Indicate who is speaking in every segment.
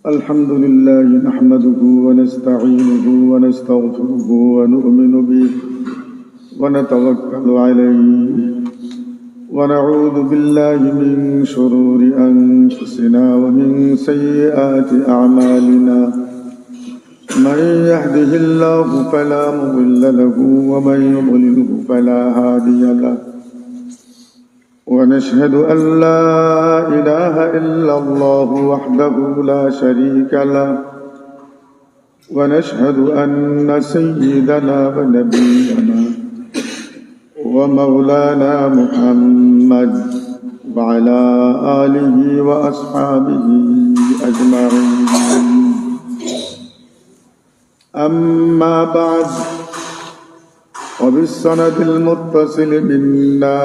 Speaker 1: الحمد لله نحمده ونستعينه ونستغفره ونؤمن به ونتوكل عليه ونعوذ بالله من شرور أنفسنا ومن سيئات أعمالنا من يهده الله فلا مضل له ومن يضلله فلا هادي له ونشهد أن لا إله إلا الله وحده لا شريك له ونشهد أن سيدنا ونبينا ومولانا محمد وعلى آله وأصحابه أجمعين أما بعد وبالسند المتصل منا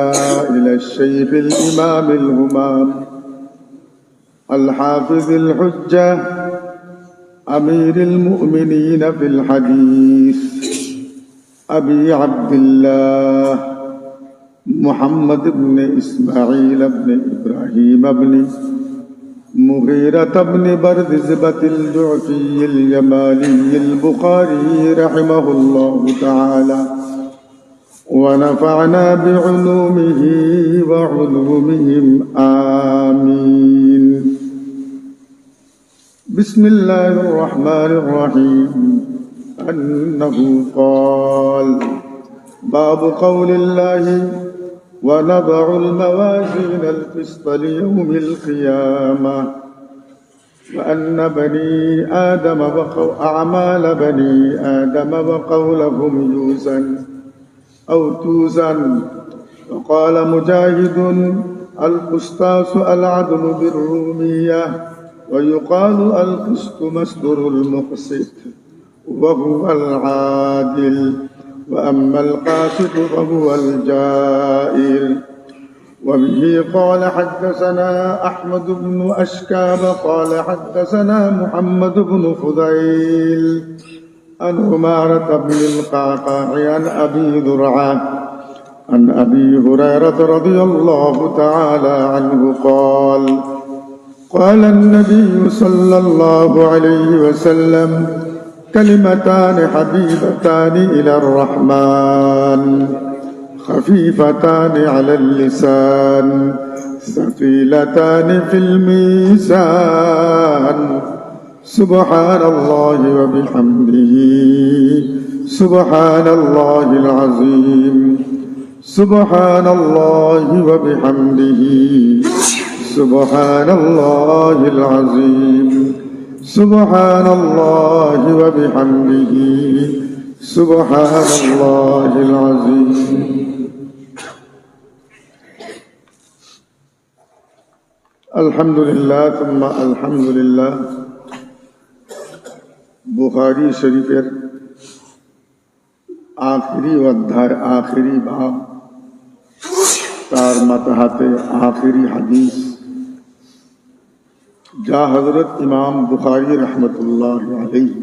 Speaker 1: إلى الشيخ الإمام الهمام الحافظ الحجة أمير المؤمنين في الحديث أبي عبد الله محمد بن إسماعيل بن إبراهيم بن مغيرة بن بردزبة الجعفي اليماني البخاري رحمه الله تعالى ونفعنا بعلومه وعلومهم آمين. بسم الله الرحمن الرحيم. أنه قال: باب قول الله: ونضع الموازين القسط ليوم القيامة وأن بني آدم أعمال بني آدم وقولهم يوزن أو توزن. وقال مجاهد: القسطاس العدل بالرومية، ويقال القسط مصدر المقسط وهو العادل، وأما القاسط فهو الجائر. وبه قال حدثنا أحمد بن أشكاب قال حدثنا محمد بن فضيل عن عمارة بن القعقاع عن أبي ذرعة عن أبي هريرة رضي الله تعالى عنه قال: قال النبي صلى الله عليه وسلم: كلمتان حبيبتان إلى الرحمن خفيفتان على اللسان ثقيلتان في الميزان سبحان الله وبحمده سبحان الله العظيم سبحان الله وبحمده سبحان الله العظيم سبحان الله وبحمده سبحان الله العظيم. الحمد لله ثم الحمد لله. বুখারী শরীফের আখিরি অধ্যায় আখিরি বাব তার মাতাহাতে আখিরি হাদিস যা হযরত ইমাম বুখারী রাহমাতুল্লাহ আলাইহি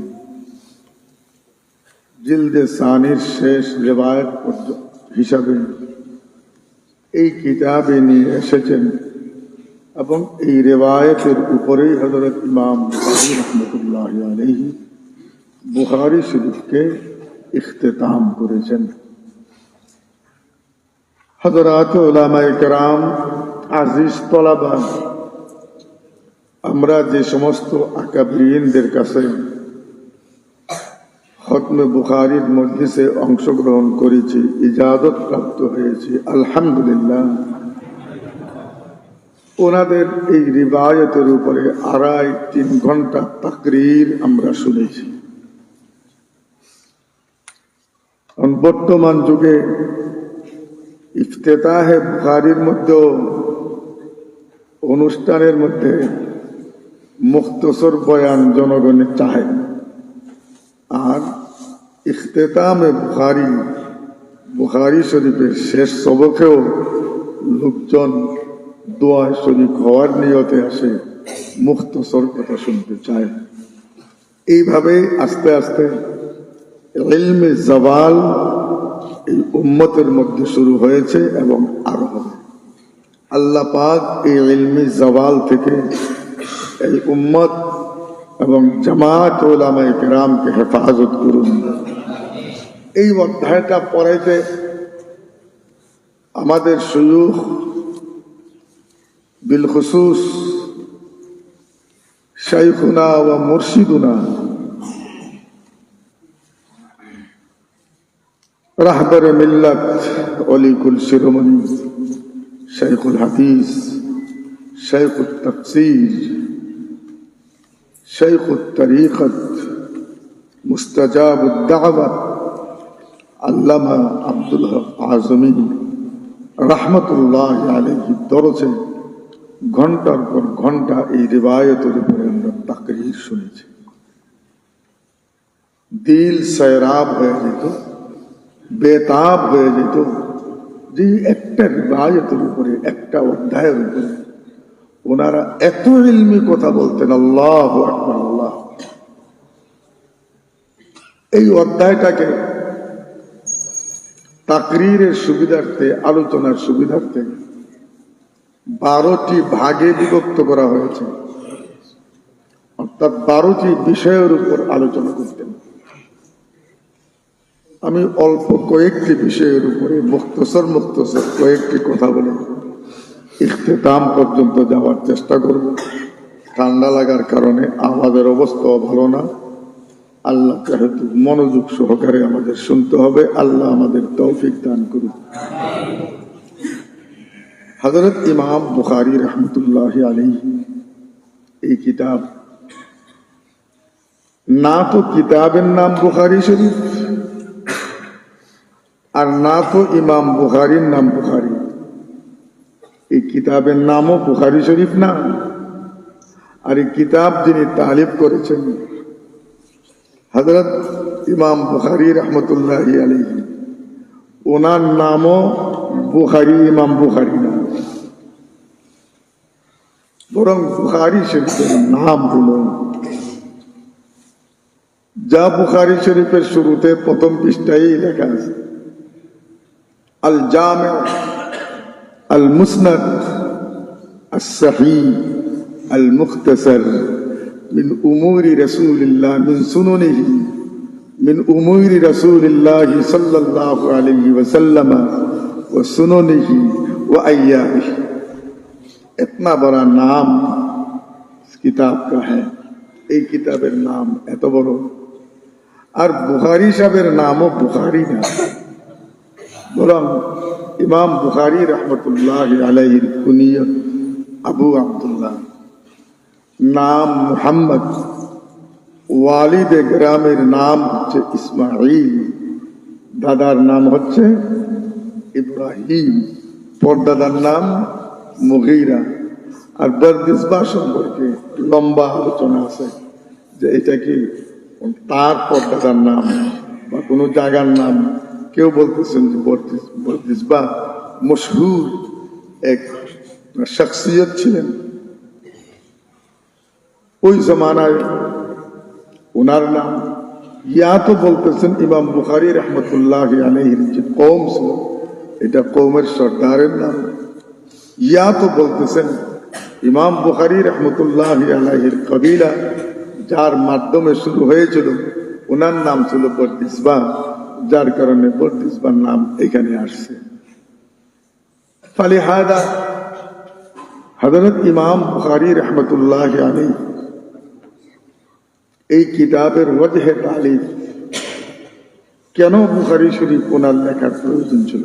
Speaker 1: জিলদে সানির শেষ রিওয়ায়াত হিসাবে এই কিতাবে নিয়ে এসেছেন এবং এই রিওয়ায়াতের উপরেই হযরত ইমাম বুখারী রাহমাতুল্লাহ আলাইহি বুখারী শরীফকে ইখতিতাম করেছেন। হযরত উলামায়ে কেরাম, আজিজ তলাবা, আমরা যে সমস্ত আকাবিরিনদের কাছে খতমে বুখারীর মজলিসে অংশগ্রহণ করেছি, ইজাজত প্রাপ্ত হয়েছি, আলহামদুলিল্লাহ, ওনাদের এই রিওয়ায়াতের উপরে 2.5-3 ঘন্টা তাকরীর আমরা শুনেছি। বর্তমান যুগে ইফতেতাহে বুখারীর মধ্যে অনুষ্ঠানের মধ্যে মুখতসর বয়ান জনগণে চায়, আর ইখতিতামে বুখারী শরীফের শেষ সবকেও লোকজন দোয়ায় শরীক হওয়ার নিয়তে আসে, মুখতসর কথা শুনতে চায়। এইভাবে আস্তে আস্তে ইলমে জাওয়াল এই উম্মতের মধ্যে শুরু হয়েছে এবং আরো হবে। আল্লাহ পাক এই ইলমি জাওয়াল থেকে এই উম্মত এবং জামাত ওলামায়ে কেরামকে হেফাজত করুন। এই অধ্যায়টা পড়াইতে আমাদের শুয়ুখ বিলখুসুস শাইখুনা ওয়া মুর্শিদুনা রাহবার মিল্লাত অলিকুল শিরোমণি শাইখুল হাদিস শাইখুত তাফসীর শাইখুত তরিকত মুস্তাজাবুদ দাওয়াত আল্লামা আব্দুল হক আজমি রাহমাতুল্লাহি আলাইহি দরজে ঘন্টার পর ঘন্টা এই রিবায়তের উপরে আমরা তাকরীর শুনেছি। দিল সয়রাব হয়ে যেত, বেতাব হয়ে যেত যে একটা রিবায়তের উপরে, একটা অধ্যায়ের উপরে ওনারা এত ইলমি কথা বলতেন। আল্লাহু আকবার, আল্লাহ। এই অধ্যায়টাকে তাকরীরের সুবিধার্থে, আলোচনার সুবিধার্থে 12টি ভাগে বিভক্ত করা হয়েছে, অর্থাৎ 12টি বিষয়ের উপর আলোচনা করতেন। আমি অল্প কয়েকটি বিষয়ের উপরে মুখতসর কয়েকটি কথা বলে ইখতিতাম পর্যন্ত যাওয়ার চেষ্টা করব। ঠান্ডা লাগার কারণে আমাদের অবস্থাও ভালো না। আল্লাহ যেহেতু মনোযোগ সহকারে আমাদের শুনতে হবে, আল্লাহ আমাদের তৌফিক দান করুন। হযরত ইমাম বুখারী রহমতুল্লাহি আলাইহি এই কিতাব, না তো কিতাবের নাম বুখারী শরীফ আর না তো ইমাম বুখারীর নাম বুখারী। এই কিতাবের নামও বুখারী শরীফ না, আর এই কিতাব যিনি তালিফ করেছেন হযরত ইমাম বুখারী রহমতুল্লাহি আলাইহি, ওনার নামও বুখারী, ইমাম বুখারী না, বরং বুখারী শরীফের নাম হলো, যা বুখারী শরীফের শুরুতে প্রথম পৃষ্ঠায় লেখা আছে, আল জামি আল মুসনাদ আস সহিহ আল মুখতাসার মিন উমুরি রাসূলিল্লাহ মিন সুনানিহি মিন উমুরি রাসূলিল্লাহ সাল্লাল্লাহু আলাইহি ওয়াসাল্লাম ওয়া সুনানিহি ওয়া আইয়ামিহি। इतना बड़ा नाम इस किताब का है। এই কিতাবের নাম এত বড়, আর বুখারী সাহেবের নামও বুখারী না, বরং ইমাম বুখারী রহমতুল্লাহি আলাইহির কুনিয়ত আবু আব্দুল্লাহ, নাম মুহাম্মদ, ওয়ালিদে গ্রামের নাম হচ্ছে ইসমাইল, দাদার নাম হচ্ছে ইব্রাহিম, পরদাদার নাম মুগীরা। আর বরদিসবা সম্পর্কে লম্বা আলোচনা আছে যে এটা কি তার পরদাদার নাম বা কোনো জায়গার নাম। কেউ বলতেছেন যে বরদিসবা মশহুর এক শখসিয়ত ছিলেন ওই জমানায়, ওনার নাম। ইয়া তো বলতেছেন ইমাম বুখারী রহমতুল্লাহি আলাইহির যে কওম ছিল, এটা কওমের সর্দারের নাম। ইয়া তো বলতেছেন ইমাম বুখারী রহমতুল্লাহি আলাইহির কবিলা, যার মাধ্যমে শুরু হয়েছিল, ওনার নাম ছিল বরদিসবা, যার কারণে বরদিসবার নাম এখানে আসছে। ফালিহাদা হযরত ইমাম বুখারী রহমতুল্লাহি আলাইহি এই কিতাবের ওয়াজহে তালিফ, কেন বুখারী শরীফ ওনার লেখার প্রয়োজন ছিল?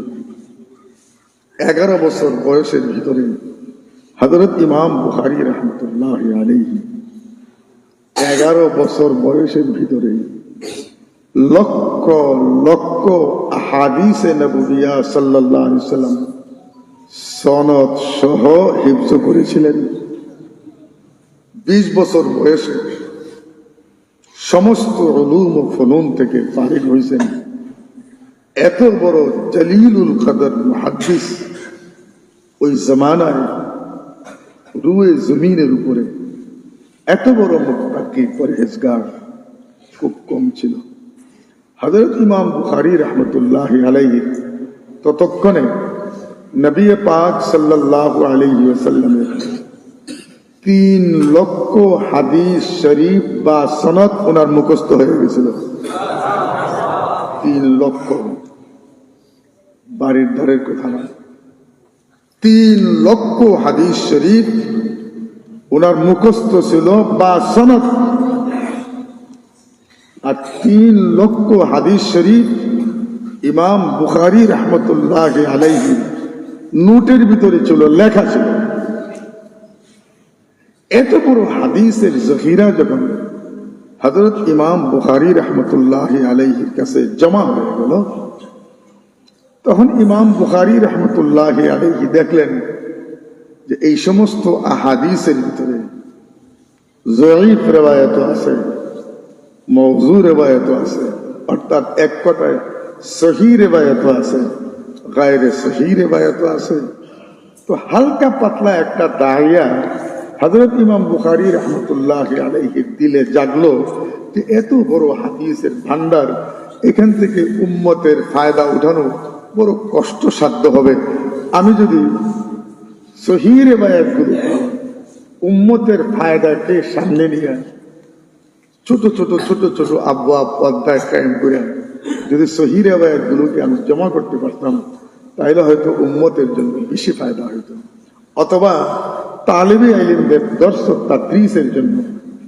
Speaker 1: 11 বছর বয়সের ভিতরে হযরত ইমাম বুখারী রহমতুল্লাহি আলাইহি 11 বছর বয়সের ভিতরে লক্ষ লক্ষ আহাদিসে নববিয়া সাল্লাল্লাহু আলাইহি ওয়াসাল্লাম সনদ সহ হিফজ করেছিলেন। 20 বছর বয়সে সমস্ত উলুম ও ফুনুন থেকে ফারিগ হয়েছেন। এত বড় জলিলুল কদর মুহাদ্দিস ওই জামানায় রুয়ে জমিনের উপরে এত বড় মুত্তাকি পরহেজগার খুব কম ছিল। হযরত ইমাম বুখারী রহমতুল্লাহি আলাইহি ততক্ষণে নবী পাক সাল্লাল্লাহু আলাইহি ওয়াসাল্লামের 3 লক্ষ হাদিস শরীফ বা সনদ ওনার মুখস্থ হয়ে গেছিল। 3 লক্ষ, বাড়ির ধারের কথা না। 3 লক্ষ হাদিস শরীফ ওনার মুখস্থ ছিল বা সনদ। আর 3 লক্ষ হাদিস শরীফ ইমাম বুখারী রহমতুল্লাহ আলাইহি নোটের ভিতরে ছিল, লেখা ছিল। এত বড় হাদিসের জখিরা যখন হযরত ইমাম বুখারী রহমতুল্লাহ আলাইহির কাছে জমা হয়ে গেল, তখন ইমাম বুখারী রহমতুল্লাহ আলাইহি দেখলেন যে এই সমস্ত আহাদিসের ভিতরে যঈফ রিওয়ায়াত আছে, মওযু রিওয়ায়াত আছে, অর্থাৎ এক কথায় সহিহ রিওয়ায়াত আছে, গায়রে সহিহ রিওয়ায়াত আছে। তো হালকা পাতলা একটা দাহিয়া হযরত ইমাম বুখারী রহমতুল্লাহ আলাইহির দিলে জাগলো যে এত বড় হাদিসের ভান্ডার, এখান থেকে উম্মতের ফায়দা উঠানো বড় কষ্টসাধ্য হবে। আমি যদি সহিহ রিওয়ায়াতগুলো উম্মতের ফায়দাকে সামনে নিয়ে ছোট ছোট ছোট ছোট আবওয়াব অধ্যায় কায়েম করে যদি সহিহ রিওয়ায়াতগুলোকে আমি জমা করতে পারতাম, তাহলে হয়তো উম্মতের জন্য বেশি ফায়দা হইত, অথবা তালিবে ইলমদের দর্শক তাদরিসের জন্য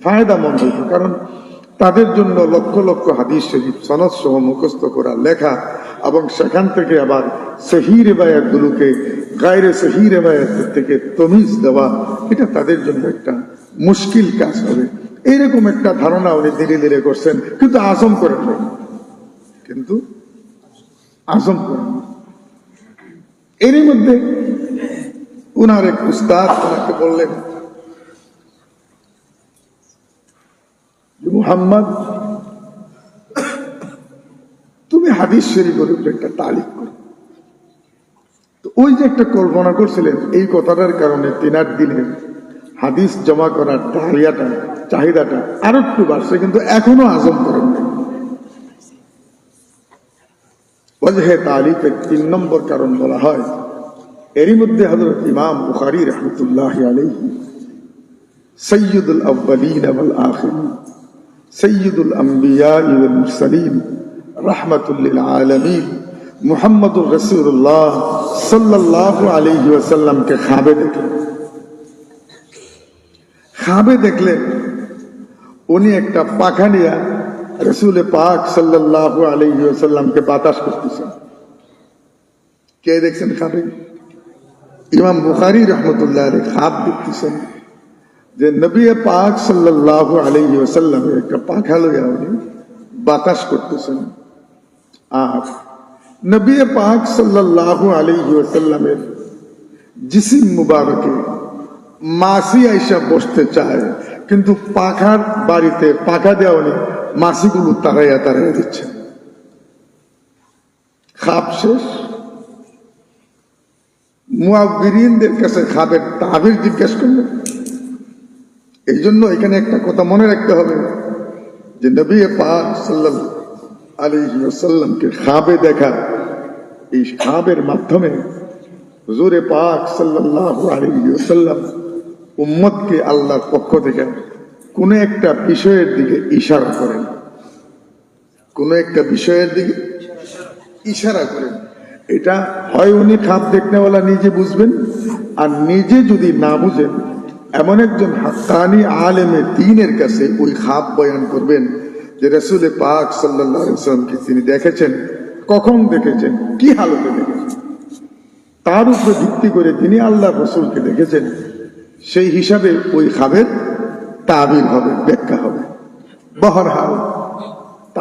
Speaker 1: ফায়দামন্দ হইত। কারণ তাদের জন্য লক্ষ লক্ষ হাদিস শরীফ সনদ সহ মুখস্থ করা, লেখা এবং সেখান থেকে আবার সহিহ রিওয়ায়াতগুলোকে গায়রে সহিহ রিওয়ায়াত থেকে তমিজ দেওয়া, এটা তাদের জন্য একটা মুশকিল কাজ হবে। এইরকম একটা ধারণা উনি ধীরে ধীরে করছেন, কিন্তু আজম করেন নাই। কিন্তু আজম করেন। এরই মধ্যে উনার এক উস্তাদ তাকে বললেন, মুহাম্মদ, তুমি হাদিস শরীফের উপরে একটা তালিক করো। তো ওই যে একটা কল্পনা করছিলেন, এই কথাটার কারণে 3-8 দিনে হাদিস জমা করার চাহিদাটা আরো একটু বাড়ছে, কিন্তু এখনো আজম করেন নাই। ওয়াজহে তালিকের 3 নম্বর কারণ বলা হয়, এরই মধ্যে হযরত ইমাম বুখারী রাহমাতুল্লাহ আলাইহি সাইয়্যিদুল আউয়ালিন ওয়াল আখিরিন, সাইয়্যিদুল আম্বিয়া ওয়াল মুরসালিন, রাহমাতুল লিল আলামিন মুহাম্মদুর রাসূলুল্লাহ সাল্লাল্লাহু আলাইহি ওয়াসাল্লামকে খাবে দেখলেন উনি একটা পাখা নিয়ে রাসূল পাক সাল্লাল্লাহু আলাইহি ওয়াসাল্লামকে বাতাস করতেছেন। কে দেখছেন খাবে? ইমাম বুখারী রাহমাতুল্লাহ আলাইহি খাব দেখতেছেন যে নবী পাক সাল্লাল্লাহু আলাইহি ওয়াসাল্লাম একটা পাখা লইয়া উনি বাতাস করতেছেন। আর নবী পাক সাল্লাল্লাহু আলাইহি ওয়াসাল্লামের জিসিম মুবারকে মাসি আইসা বসতে চায়, কিন্তু পাখার বাড়িতে পাখা দেওয়া উনি মাসিগুলো তাড়াইয়া দিচ্ছেন। খাব শেষ। মুআব্বিরিনদের কাছে খাবের তাবির জিজ্ঞেস করলেন। এই জন্য এখানে একটা কথা মনে রাখতে হবে যে নবী পাক সাল্লাল্লাহু আলাইহি ওয়াসাল্লামকে খাবে দেখা, এই খাবের মাধ্যমে হুজুর পাক সাল্লাল্লাহু আলাইহি ওয়াসাল্লাম উম্মতকে আল্লাহর পক্ষ থেকে কোন একটা বিষয়ের দিকে ইশারা করেন, কোন একটা বিষয়ের দিকে ইশারা করেন। এটা হয় উনি খাব দেখনেওয়ালা নিজে বুঝবেন, আর নিজে যদি না বুঝেন এমন একজন হাক্কানি আলেমে দ্বীনের কাছে ওই খাব বয়ান করবেন যে রাসূল পাক সাল্লাল্লাহু আলাইহি ওয়াসাল্লামকে তিনি দেখেছেন, কখন দেখেছেন, কি হালতে দেখেছেন, তার উপরে ভিত্তি করে তিনি আল্লাহর রাসূলকে দেখেছেন, সেই হিসাবে ওই খাবের তাবির হবে, ব্যাখ্যা হবে। বহরহাল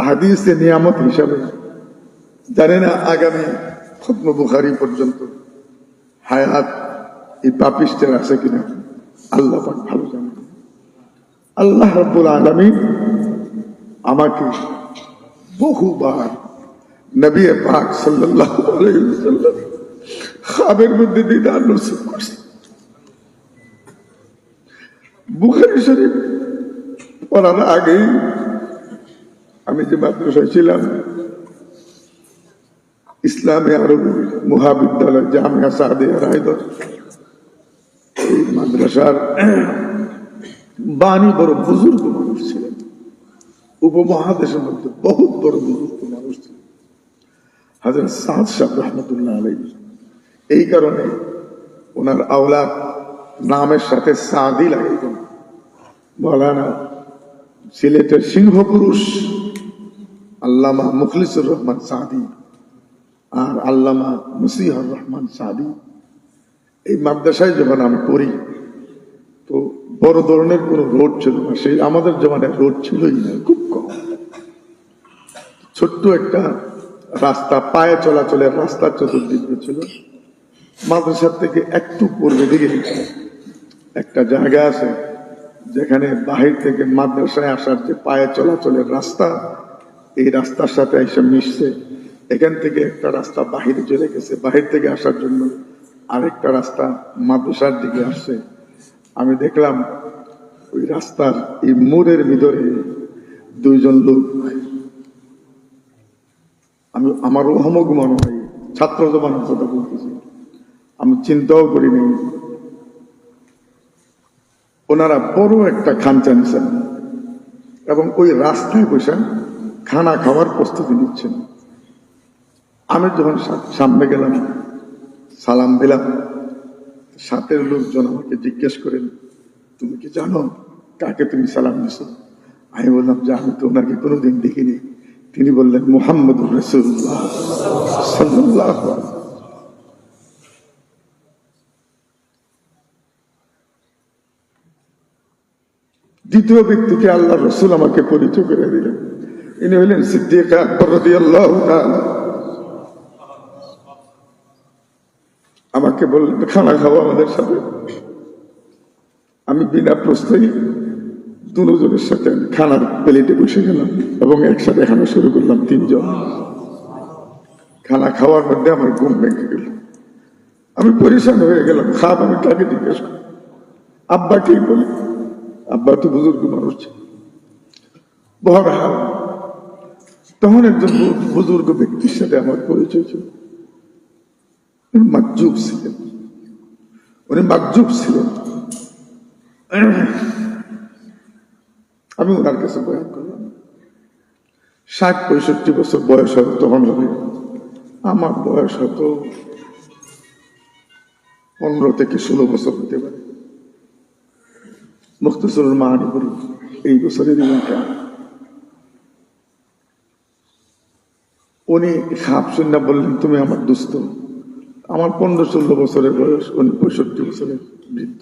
Speaker 1: হাদিসে নিয়ামত হিসাবে জানে না আগামী খতম বুখারী পর্যন্ত হায়াত এই পাপিষ্টের আছে কিনা আল্লাহ পাক ভালো জানেন। আল্লাহ রাব্বুল আলামিন আমাকে বহুবার নবী পাক সাল্লাল্লাহু আলাইহি ওয়াসাল্লাম খাবের মধ্যে দিদার নসিব করছে। বুখারী শরীফ পড়ার আগেই আমি যে মাদ্রাসায় ছিলাম, ইসলামী আরবি মহাবিদ্যালয় জামিয়া সাদিয়া রায়দার, এই মাদ্রাসার বাণী বড় বুজুর্গ মানুষ ছিলেন, উপমহাদেশের মধ্যে বহুত বড় বুজুর্গ মানুষ ছিলেন হযরত সাদ সাহেব রহমতুল্লাহ আলাইহি। এই কারণে ওনার আওলাদ নামের সাথে সাদি লাগাইতেন। মৌলানা সিলেটের সিংহ পুরুষ আল্লামা মুখলিসুর রহমান সাদি আর আল্লামা মুসিহুর রহমান সাদি এই মাদ্রাসায় যখন আমি পড়ি, তো বড় ধরনের কোন রোড ছিল না, সেই আমাদের জমানায় রোড ছিলই না, খুব কম। ছোট্ট একটা রাস্তা, পায়ে চলাচলের রাস্তা চতুর্দিকে ছিল। মাদ্রাসার থেকে একটু পূর্বে দিকে একটা জায়গা আছে যেখানে বাহির থেকে মাদ্রাসায় আসার যে পায়ে চলাচলের রাস্তা, এই রাস্তার সাথে এসে মিশছে। এখান থেকে একটা রাস্তা বাহিরে চলে গেছে, বাহির থেকে আসার জন্য আরেকটা রাস্তা মাদ্রাসার দিকে আসছে। আমি দেখলাম ওই রাস্তার এই মোড়ের ভিতরে দুইজন লোক, আমি আমার অহমগ মনে হয়, ছাত্র জমানের কথা বলতেছি, আমি চিন্তাও করি নাই। ওনারা বড় একটা খাঞ্চা নিচ্ছেন এবং ওই রাস্তায় বসে খানা খাওয়ার প্রস্তুতি নিচ্ছেন। আমি যখন সামনে গেলাম, সালাম দিলাম, সাথের লোকজন আমাকে জিজ্ঞেস করেন, তুমি কি জানো কাকে তুমি সালাম দিছো? আমি বললাম যে আমি তো ওনাকে কোনোদিন দেখিনি। তিনি বললেন মুহাম্মদুর রাসূলুল্লাহ সাল্লাল্লাহু আলাইহি ওয়াসাল্লাম। দ্বিতীয় ব্যক্তিকে আল্লাহ রসুল আমাকে পরিচয় করে দিলেন, ইনি হলেন সিদ্দিক আকবর রাদিয়াল্লাহু তাআলা। আমাকে বললেন খানা খাওয়া আমাদের সাথে। আমি বিনা প্রশ্নেই দুজনের সাথে খানার প্লেটে বসে গেলাম এবং একসাথে খানা শুরু করলাম, তিনজন। খানা খাওয়ার মধ্যে আমার ঘুম ভেঙে গেল, আমি পরিশান হয়ে গেলাম। খাপ আমি তাকে জিজ্ঞেস করি, আব্বাকেই বলি, আব্বা তো বুজুর্গ মানুষ। বহরহাল তখন একজন বুজুর্গ ব্যক্তির সাথে আমার পরিচয় ছিল। মাকজুব ছিলেন, উনি মাকজুব ছিলেন। আমি ওনার কাছে বয়ান করলাম। ৬০-৬৫ বছর বয়স হবে তখন হবে, আমার বয়স হয়তো 15 থেকে 16 বছর হতে পারে। মুখতাসরুল মাআনি পড়ি এই বছরের দিনটা। উনি খাপ শুনে বললেন, তুমি আমার দোস্ত। আমার 15-16 বছরের বয়স, উনি 65 বছরের বৃদ্ধ।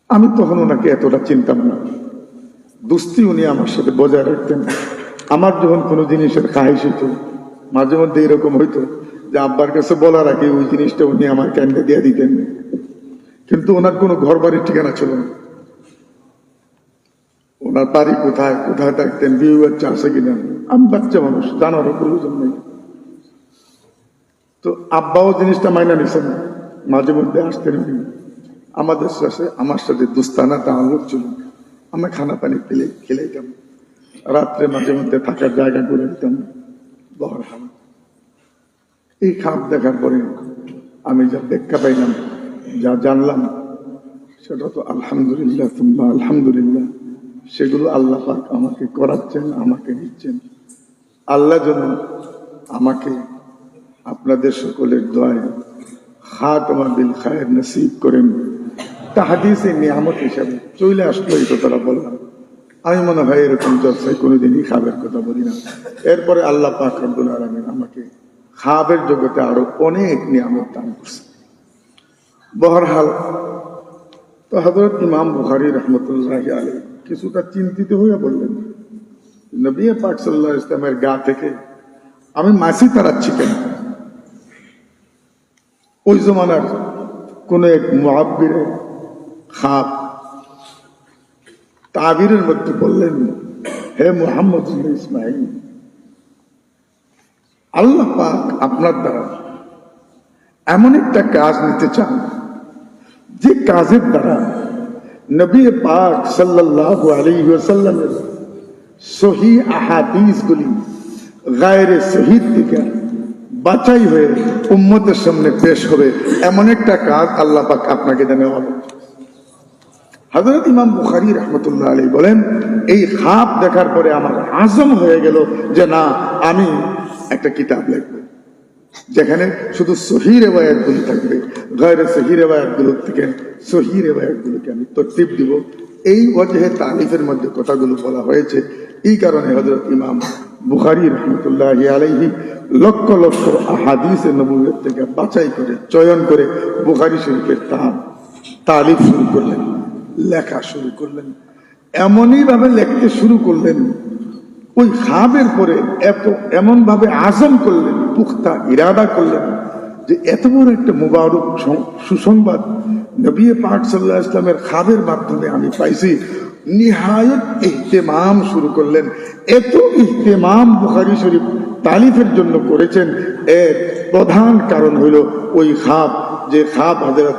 Speaker 1: আমি তখন ওনাকে এতটা চিনতাম না। দোস্তি উনি আমার সাথে বজায় রাখতেন। আমার যখন কোনো জিনিসের খাহিশ হইতো, মাঝে মধ্যে এরকম হইতো যে আব্বার কাছে বলার আগে ওই জিনিসটা উনি আমার ক্যান্ডে দিয়ে দিতেন। কিন্তু ওনার কোনো ঘর বাড়ির ঠিকানা ছিল না, ওনার বাড়ি কোথায় কোথায় থাকতেন, বিয়ে বাচ্চা আছে কিনা, আমি বাচ্চা মানুষ, জানারও প্রয়োজন নেই। তো আব্বাও জিনিসটা মাইনা নিছেন, মাঝে মধ্যে আসতেন আমাদের সাথে, আমার সাথে দোস্তানা তাআল্লুক ছিল। আমি খানা পানি খেলাইতাম, রাত্রে মাঝে মধ্যে থাকার জায়গা করে দিতাম। বহরহাল এই খাপ দেখার পরে আমি যা ব্যাখ্যা পাইলাম, যা জানলাম, সেটা তো আলহামদুলিল্লাহ তুম্বা আলহামদুলিল্লাহ। সেগুলো আল্লাহ পাক আমাকে করাচ্ছেন, আমাকে নিচ্ছেন। আল্লাহ যেন আমাকে আপনাদের সকলের দোয়ায় খাতমা বিল খায়ের নসিব করেন। তাহাদিসে নিয়ামত হিসাবে চলে আসলো, এই কথাটা বললাম। আমি মনে হয় এরকম জলসায় কোনোদিনই খাবের কথা বলি না। এরপরে আল্লাহ পাক রব্বুল আলামিন আমাকে খাবের জগতে আরো অনেক নিয়ামত দান করছে। বহরহাল তো হযরত ইমাম বুখারী রাহমাতুল্লাহি আলাইহি কিছুটা চিন্তিত হয়ে বললেন, নবী পাক সাল্লাল্লাহু আলাইহি ওয়াসাল্লামের গা থেকে আমি মাছি তাড়াচ্ছি কেন? ওই জমানার কোন এক মুআব্বিরে খাব তাবিরের মধ্যে বললেন, হে মুহাম্মদ ইবনে ইসমাঈল, আল্লাহ পাক আপনার দ্বারা এমন একটা কাজ নিতে চান যে কাজের দ্বারা নবী পাক সাল্লাল্লাহু আলাইহি ওয়াসাল্লামের সহিহ আহাদিসগুলি গায়রে সহিহ থেকে বাছাই হয়ে উম্মতের সামনে পেশ হবে, এমন একটা কাজ আল্লাহ পাক আপনাকে দেনে হবে। হযরত ইমাম বুখারী রাহমাতুল্লাহ আলাইহি বলেন, এই খাব দেখার পরে আমার আজম হয়ে গেল যে না, আমি একটা কিতাব লিখব যেখানে শুধু সহিহ রিওয়ায়াতগুলো থাকবে, গায়রে সহিহ রিওয়ায়াতগুলোর থেকে সহিহ রিওয়ায়াতগুলোকে আমি তরতিব দিব। এই ওয়াজহে তালিফের মধ্যে কথাগুলো বলা হয়েছে। এই কারণে হযরত ইমাম বুখারী রাহমাতুল্লাহ আলাইহি লক্ষ লক্ষ আহাদিসে নবুয়ত থেকে বাছাই করে চয়ন করে বুখারী শরীফের তালিফ শুরু করলেন, লেখা শুরু করলেন। এমনই ভাবে লিখতে শুরু করলেন, ওই খাবের পরে এমন ভাবে আজম করলেন, পুখতা ইরাদা করলেন যে এত বড় একটা মুবারক সুসংবাদ নবী পাক সাল্লাল্লাহু আলাইহি ওয়াসাল্লামের খাবের মাধ্যমে আমি পাইছি। নিহায়ত ইহতিমাম শুরু করলেন। এত ইহতিমাম বুখারী শরীফ তালিফের জন্য করেছেন, এর প্রধান কারণ হইল ওই খাব, যে খাব হযরত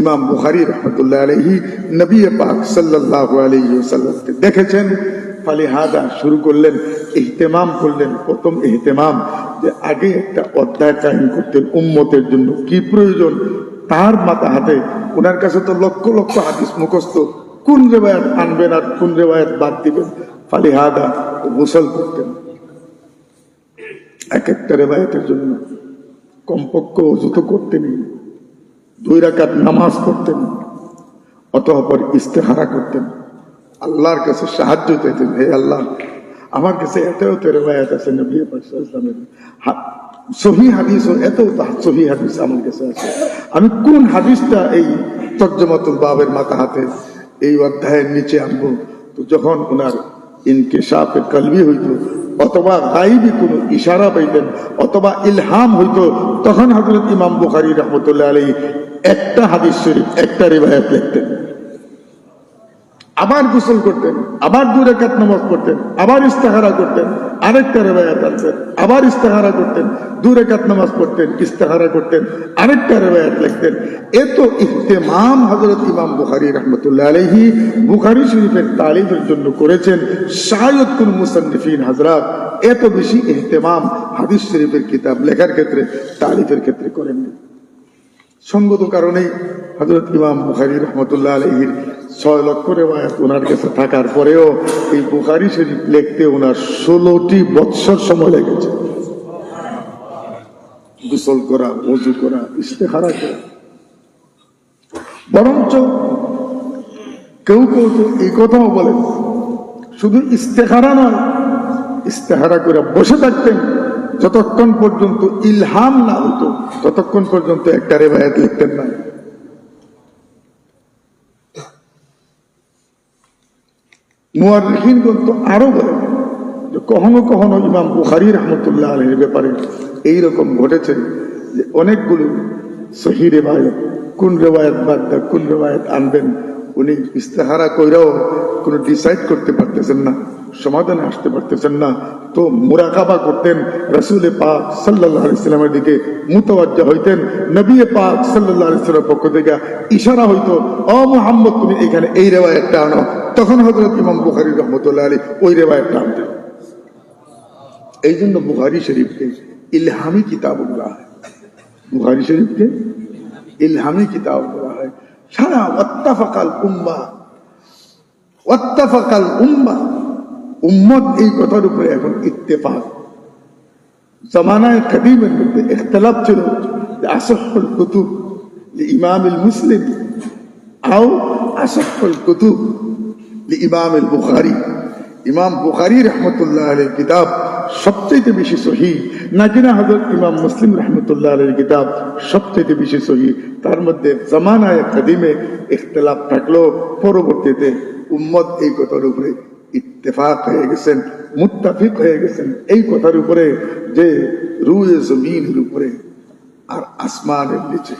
Speaker 1: ইমাম বুখারী রাহমাতুল্লাহ আলাইহি নবী পাক সাল্লাল্লাহু আলাইহি ওয়াসাল্লামকে দেখেছেন। ফালিহাদা শুরু করলেন, ইহতিমাম করলেন। প্রথম ইহতিমাম যে আগে একটা অধ্যায় কায়েম করতেন উম্মতের জন্য, কি প্রয়োজন তার মাথা হাতে। ওনার কাছে তো লক্ষ লক্ষ হাদিস মুখস্থ, কোন রিওয়ায়াত আনবেন আর কোন রিওয়ায়াত বাদ দিবেন। ফালিহাদা গোসল করতেন এক একটা রিওয়ায়াতের জন্য, কমপক্ষে ওযু তো করতেনই, 2 রাকাত নামাজ পড়তেন, অতঃপর ইস্তেখারা করতেন, আল্লাহর কাছে সাহায্য চাইতেন। হে আল্লাহ, আমার কাছে এত এত রিওয়ায়াত আছে নবী পাক সাল্লাল্লাহু আলাইহি ওয়াসাল্লামের সহিহ হাদিস, এত সহিহ হাদিস আমার কাছে আছে, আমি কোন হাদিসটা এই তরজমাতুল বাবের মাথা হাতে এই অধ্যায়ের নিচে আনবো। তো যখন ওনার ইনকিশাফে কলবি হইতো, অথবা গায়বী কোনো ইশারা পাইতেন, অথবা ইলহাম হইতো, তখন হযরত ইমাম বুখারী রাহমাতুল্লাহ আলাইহি একটা হাদিস শরীফ, একটা রিওয়ায়াত লিখতেন, আবার গোসল করতেন, আবার 2 রাকাত নামাজ পড়তেন, আবার ইস্তেখারা করতেন, আরেকটা রিওয়ায়াত আনতেন, আবার ইস্তেখারা করতেন, 2 রাকাত নামাজ পড়তেন, ইস্তেখারা করতেন, আরেকটা রিওয়ায়াত লিখতেন। এত ইহতিমাম হযরত ইমাম বুখারী রাহমাতুল্লাহ আলাইহি বুখারী শরীফের তালিফের জন্য করেছেন। শায়দ কোন মুসান্নিফিন হযরত এত বেশি ইহতিমাম হাদিস শরীফের কিতাব লেখার ক্ষেত্রে, তালিফের ক্ষেত্রে করেননি। সঙ্গত কারণেই হযরত ইমাম বুখারী রাহমাতুল্লাহ আলাইহির 6 লক্ষ রিওয়ায়াত ওনার কাছে থাকার পরেও এই বুখারী শরীফ লিখতে ওনার 16টি বৎসর সময় লেগেছে। গোসল করা, ওযু করা, ইস্তেখারা করা। বরঞ্চ কেউ কেউ তো এই কথাও বলেন, শুধু ইস্তেখারা নয়, ইস্তেখারা করে বসে থাকতেন যতক্ষণ পর্যন্ত ইলহাম না হতো, ততক্ষণ পর্যন্ত একটা রিওয়ায়াত লিখতেন না। মুআররিখিনগণ তো আরো বলেন যে কখনো কখনো ইমাম বুখারী রাহমাতুল্লাহ আলাইহির ব্যাপারে এইরকম ঘটেছে যে অনেকগুলো সহিহ রিওয়ায়াত, কোন রিওয়ায়াত বাদ দেন, কোন রিওয়ায়াত আনবেন, উনি ইস্তেখারা কইরাও কোনো ডিসাইড করতে পারতেছেন না, সমাধানে আসতে পারতেছেন না। তো মুরাকাবা করতেন, রাসূল পাক সাল্লাল্লাহু আলাইহি ওয়াসাল্লামের দিকে মুতাওয়াজ্জা হইতেন, নবী পাক সাল্লাল্লাহু আলাইহি ওয়াসাল্লামের পক্ষ থেকে ইশারা হইতো, ও মুহাম্মদ তুমি এখানে এই রিওয়ায়াতটা আনো। তখন হযরত ইমাম বুখারী রাহমাতুল্লাহ আলাইহি ওই রিওয়ায়াতটা আনতেন। এই জন্য বুখারী শরীফকে ইলহামি কিতাব বলা হয়, বুখারী শরীফকে ইলহামি কিতাব বলা হয়। সারা ওয়াত্তাফাকাল উম্মাহ, উম্মত এই কথার উপরে এখন ইত্তেফাক। জামানায়ে কদিমের মধ্যে ইখতিলাফ ছিল যে আসহুল কুতুব লিইমাম মুসলিম আও আসহুল কুতুব লিইমাম বুখারী। ইমাম বুখারী রাহমাতুল্লাহ আলাইহির কিতাব সবচেয়ে বেশি সহিহ, নাকি না হযরত ইমাম মুসলিম রাহমাতুল্লাহ আলাইহির কিতাব সবচেয়ে বেশি সহিহ। তার মধ্যে জামানায়ে কদিমে ইখতিলাফ থাকলো, পরবর্তীতে উম্মত এই কথার উপরে ইত্তেফাক হয়ে গেছেন, মুত্তাফিক হয়ে গেছেন এই কথার উপরে যে রুয়ে জমিনের উপরে আর আসমানের নিচে,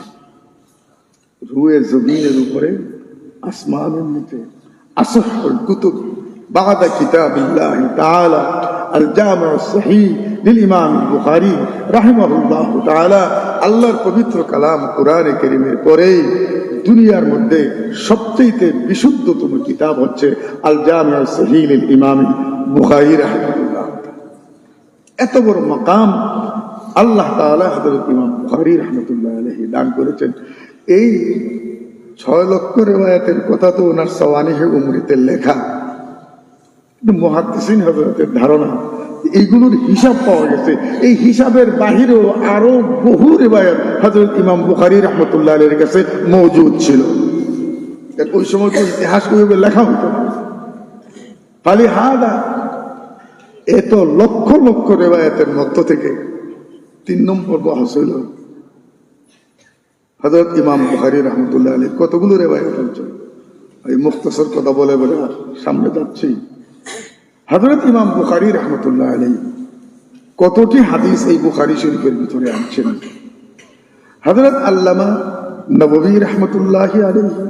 Speaker 1: রুয়ে জমিনের উপরে আসমানের নিচে আসহুল কুতুব বা'দা কিতাবিল্লাহি তাআলা আল জামিউ সহিহ লিল ইমাম বুখারী রাহিমাহুল্লাহু তাআলা। আল্লাহর পবিত্র কালাম কোরআনে কারীমের পরে দুনিয়ার মধ্যে সবচেয়ে বিশুদ্ধতম কিতাব হচ্ছে আল জামিউ সহিহ লিল ইমাম বুখারী রাহিমাহুল্লাহ। এত বড় মাকাম আল্লাহ তাআলা হযরত ইমাম বুখারী রাহমাতুল্লাহ আলাইহি দান করেছেন। এই 6 লক্ষ রিওয়ায়াতের কথা তো ওনার সওয়ানিহে উমরিতে লেখা, কিন্তু মুহাদ্দিসিন হযরতের ধারণা এইগুলোর হিসাব পাওয়া গেছে। এই হিসাবের বাহিরেও আরো বহু রিওয়ায়াত হযরত ইমাম বুখারী রাহমাতুল্লাহ আলাইহির কাছে মওজুদ ছিল। ওই সময় তো ইতিহাস কিভাবে লেখা হতো। ফালিহাদা এত লক্ষ লক্ষ রিওয়ায়াতের মধ্য থেকে 3 নম্বর বহস হইল হযরত ইমাম বুখারী রাহমাতুল্লাহ আলাইহি কতগুলো রিওয়ায়াত আছে। এই মুখতাসর কথা বলে বলে আর সামনে যাচ্ছি। হযরত ইমাম বুখারী রাহমাতুল্লাহ আলাইহি কতটি হাদিস এই বুখারী শরীফের ভিতরে আনছেন। হযরত আল্লামা নববী রাহমাতুল্লাহি আলাইহি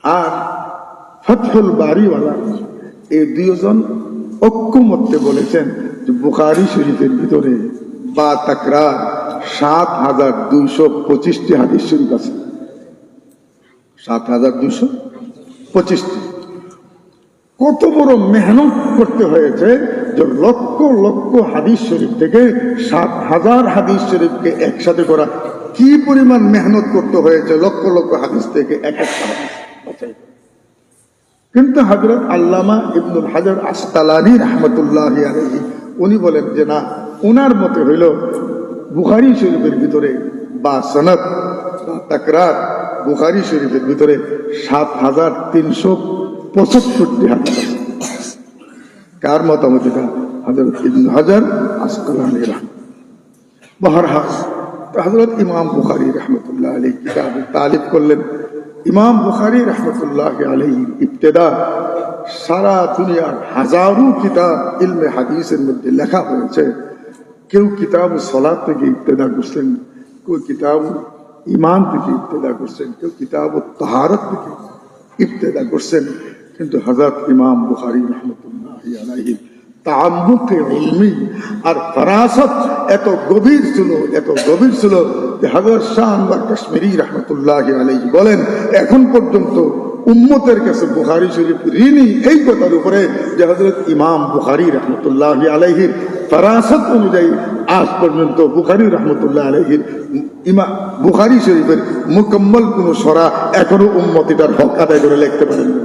Speaker 1: আর ফতহুল বারিওয়ালা এই দুইজন ঐক্যমত্যে বলেছেন যে বুখারী শরীফের ভিতরে বা তাকরার ৭,২২৫টি হাদিস শরীফ আছে। ৭,২২৫টি। কত বড় মেহনত করতে হয়েছে যে লক্ষ লক্ষ হাদিস শরীফ থেকে ৭,০০০ হাদিস শরীফকে একসাথে করা। কি পরিমাণ মেহনত করতে হয়েছে লক্ষ লক্ষ হাদিস থেকে এক একটা হাদিস। কিন্তু হযরত আল্লামা ইবনুল হাজার আসকালানী রাহমাতুল্লাহি আলাইহি উনি বলেন যে না, ওনার মতে হইল বুখারী শরীফের ভিতরে বা সনদ বা তাকরার বুখারী শরীফের ভিতরে ৭,৩৭৫টি হাদিস আছে। কার মতামত এটা? হযরত ইবনুল হাজার আসকালানী রাহমাতুল্লাহ। বহরহাল হযরত ইমাম বুখারী রাহমাতুল্লাহ আলাইহি কিতাব তালিফ করলেন। ইমাম বুখারী রাহমাতুল্লাহ আলাইহি ইবতিদা সারা দুনিয়ার হাজারো কিতাব ইলমে হাদিসের মধ্যে লেখা হয়েছে। কেউ কিতাব সালাত থেকে ইবতিদা করছেন, কেউ কিতাব ঈমান থেকে ইবতিদা করছেন, কেউ কিতাব তাহারত থেকে ইবতিদা করছেন। কিন্তু হযরত ইমাম বুখারী রাহমাতুল্লাহ আলাইহি তাআম্মুকে ইলমি আর ফরাসত এত গভীর ছিল, এত গভীর ছিল যে হযরত শাহ আনওয়ার কাশ্মীরি রাহমাতুল্লাহ আলাইহি বলেন এখন পর্যন্ত উম্মতের কাছে বুখারী শরীফ ঋণী এই কথার উপরে যে হযরত ইমাম বুখারী রাহমাতুল্লাহ আলাইহির ফরাসত অনুযায়ী আজ পর্যন্ত বুখারী রাহমাতুল্লাহ আলাইহির বুখারী শরীফের মুকম্মল কোন সরা এখনো উম্মত এটার হক আদায় করে লিখতে পারেন না।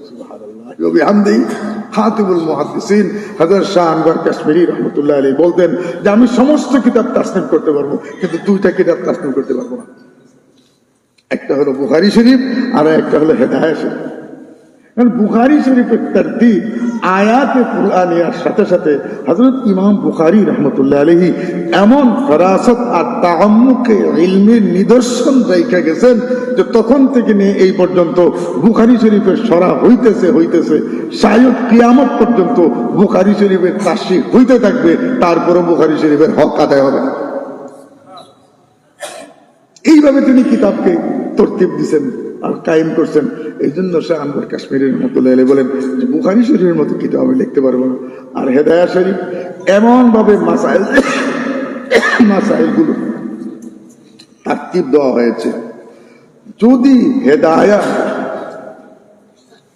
Speaker 1: সুবহানাল্লাহ ওয়া বিহামদিহি। খাতিবুল মুহাদ্দিসিন হযরত শাহ আনওয়ার কাশ্মীরি রাহমাতুল্লাহ আলাইহি বলতেন যে আমি সমস্ত কিতাব তাসনিফ করতে পারবো, কিন্তু 2টা কিতাব তাসনিফ করতে পারবো না। একটা হলো বুখারী শরীফ আর একটা হলো হেদায়াত শরীফ। কারণ বুখারী শরীফের তারতিব আয়াতে কুরআনিয়ার সাথে সাথে হযরত ইমাম বুখারী রাহমাতুল্লাহ আলাইহি এমন ফরাসত আর তাআম্মুকে ইলমের নিদর্শন রেখে গেছেন যে তখন থেকে নিয়ে এই পর্যন্ত বুখারী শরীফের সরা হইতেছে শায়দ কিয়ামত পর্যন্ত বুখারী শরীফের তাসহিহ হইতে থাকবে, তারপরও বুখারী শরীফের হক আদায় হবে না। এইভাবে তিনি কিতাবকে তরতিব দিচ্ছেন আর কায়েম করছেন। এই জন্য শাহ আনওয়ার কাশ্মীরি রাহমাতুল্লাহ আলাইহি বলেন যে বুখারী শরীফের মতো কিতাব আমি লিখতে পারবো না। আর হেদায়াত শরীফ এমন ভাবে মাসাইলগুলো তারতিব দেওয়া হয়েছে, যদি হেদায়াত